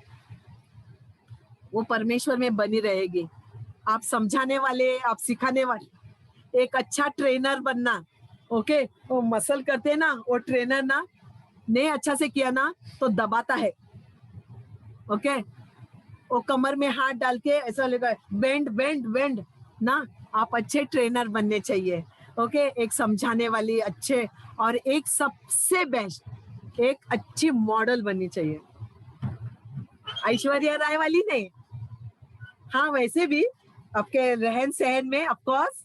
वो परमेश्वर में बनी रहेगी। आप समझाने वाले, आप सिखाने वाले, एक अच्छा ट्रेनर बनना। ओके, वो मसल करते हैं ना, वो ट्रेनर ना ने अच्छा से किया ना तो दबाता है। ओके, वो कमर में हाथ डाल के ऐसा लगा बेंड बेंड बेंड ना, आप अच्छे ट्रेनर बनने चाहिए। ओके, एक समझाने वाली अच्छे, और एक सबसे बेस्ट एक अच्छी मॉडल बननी चाहिए। ऐश्वर्या राय वाली नहीं, हाँ वैसे भी आपके रहन सहन में ऑफ कोर्स,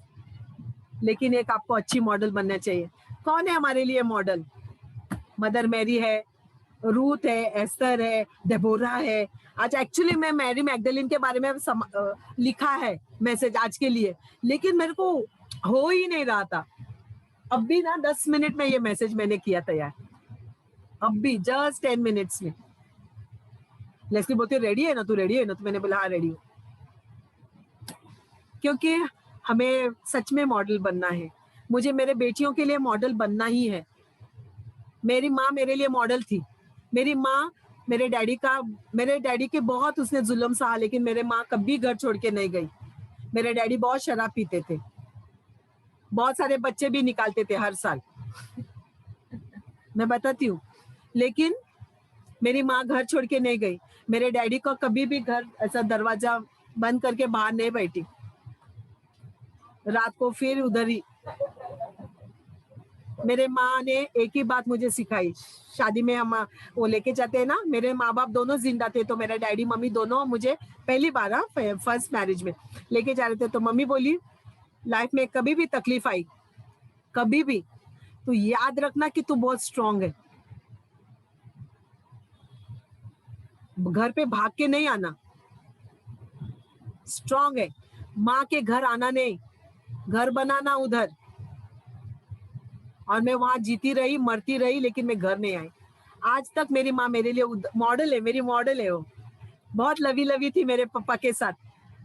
लेकिन एक आपको अच्छी मॉडल बनना चाहिए। कौन है हमारे लिए मॉडल? मदर मैरी है, रूथ है, एस्तर है, डेबोरा है। आज एक्चुअली मैं मैरी मैगदलीन के बारे में लिखा है मैसेज आज के लिए, लेकिन मेरे को हो ही नहीं रहा था। अब भी ना 10 मिनट में ये मैसेज मैंने किया तैयार, अब भी जस्ट 10 मिनट्स में। लेस्ली बोलती रेडी है ना तू, रेडी है ना? तो मैंने बोला हाँ रेडी हूँ, क्योंकि हमें सच में मॉडल बनना है। मुझे मेरे बेटियों के लिए मॉडल बनना ही है। मेरी माँ मेरे लिए मॉडल थी। मेरी माँ मेरे डैडी के बहुत उसने जुल्म सहा, लेकिन मेरे माँ कभी घर छोड़ के नहीं गई। मेरे डैडी बहुत शराब पीते थे, बहुत सारे बच्चे भी निकालते थे हर साल। मैं बताती हूँ, लेकिन मेरी माँ घर छोड़ के नहीं गई। मेरे डैडी को कभी भी घर ऐसा दरवाजा बंद करके बाहर नहीं बैठी, रात को फिर उधर ही। मेरे माँ ने एक ही बात मुझे सिखाई, शादी में हम वो लेके जाते हैं ना, मेरे माँ बाप दोनों जिंदा थे, तो मेरे डैडी मम्मी दोनों मुझे पहली बार फर्स्ट मैरिज में लेके जा रहे थे, तो मम्मी बोली लाइफ में कभी भी तकलीफ आई, कभी भी तो याद रखना कि तू बहुत स्ट्रांग है, घर पे भाग के नहीं आना, स्ट्रांग है, माँ के घर आना नहीं, घर बनाना उधर। और मैं वहां जीती रही मरती रही, लेकिन मैं घर नहीं आई। आज तक मेरी माँ मेरे लिए मॉडल है, मेरी मॉडल है वो। बहुत लवी लवी थी मेरे पापा के साथ,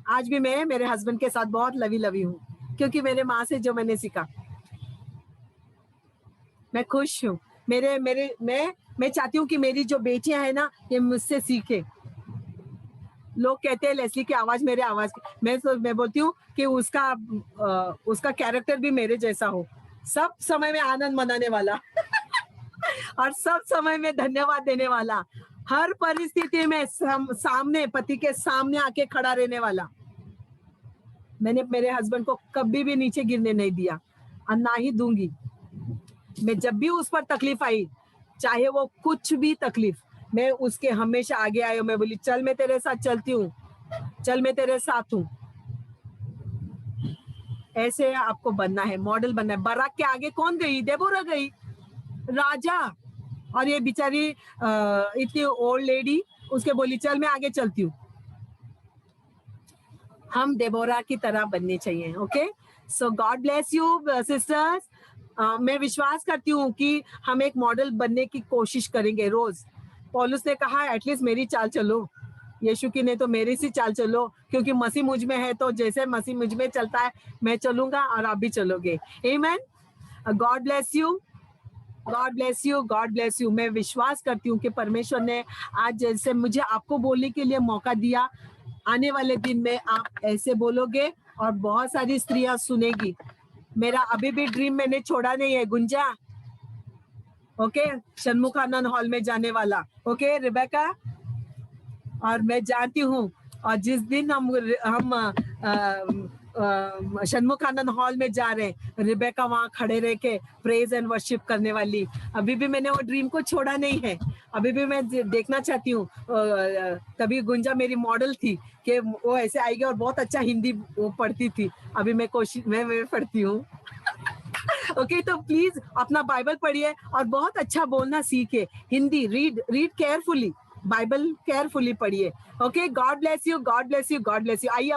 आज भी मैं मेरे हस्बैंड के साथ बहुत लवी लवी हूँ, क्योंकि मेरे माँ से जो मैंने सीखा। मैं खुश हूँ। मेरे मेरे मैं चाहती हूँ कि मेरी जो बेटियां है ना, ये मुझसे सीखे। लोग कहते हैं लेस्ली की आवाज मेरे आवाज मैं बोलती हूँ कि उसका कैरेक्टर भी मेरे जैसा हो, सब समय में आनंद मनाने वाला और सब समय में धन्यवाद देने वाला, हर परिस्थिति में सामने पति के सामने आके खड़ा रहने वाला। मैंने मेरे हस्बैंड को कभी भी नीचे गिरने नहीं दिया और ना ही दूंगी। मैं जब भी उस पर तकलीफ आई, चाहे वो कुछ भी तकलीफ, मैं उसके हमेशा आगे आई हूँ। मैं बोली चल मैं तेरे साथ चलती हूँ, चल मैं तेरे साथ हूँ। ऐसे आपको बनना है, मॉडल बनना है। बराक के आगे कौन गई? देबोरा गई, राजा। और ये बेचारी इतनी ओल्ड लेडी उसके बोली चल मैं आगे चलती हूँ। हम देबोरा की तरह बनने चाहिए। Okay, so God bless you sisters. मैं विश्वास करती हूँ कि हम एक मॉडल बनने की कोशिश करेंगे रोज। पौलुस ने कहा एटलीस्ट मेरी चाल चलो, यीशु की नहीं तो मेरी सी चाल चलो, क्योंकि मसीह मुझ में है, तो जैसे मसीह मुझ में चलता है मैं चलूंगा और आप भी चलोगे। Amen. God bless you, God bless you, God bless you. मैं विश्वास करती हूँ कि परमेश्वर ने आज जैसे मुझे आपको बोलने के लिए मौका दिया, आने वाले दिन में आप ऐसे बोलोगे और बहुत सारी स्त्रियां सुनेगी। मेरा अभी भी ड्रीम मैंने छोड़ा नहीं है गुंजा। ओके, षणमुखानंद हॉल में जाने वाला। ओके रिबेका, और मैं जानती हूँ, और जिस दिन हम षणमुखानंद हॉल में जा रहे हैं, रिबेका वहां खड़े रह के प्रेज एंड वर्शिप करने वाली। अभी भी मैंने वो ड्रीम को छोड़ा नहीं है, अभी भी मैं देखना चाहती हूँ। तभी गुंजा मेरी मॉडल थी कि वो ऐसे आएगी और बहुत अच्छा हिंदी वो पढ़ती थी। अभी मैं पढ़ती हूँ। ओके, तो प्लीज अपना बाइबल पढ़िए और बहुत अच्छा बोलना सीखे। Hindi read carefully, Bible carefully पढ़िए। Okay, God bless you, God bless you, God bless you. आइए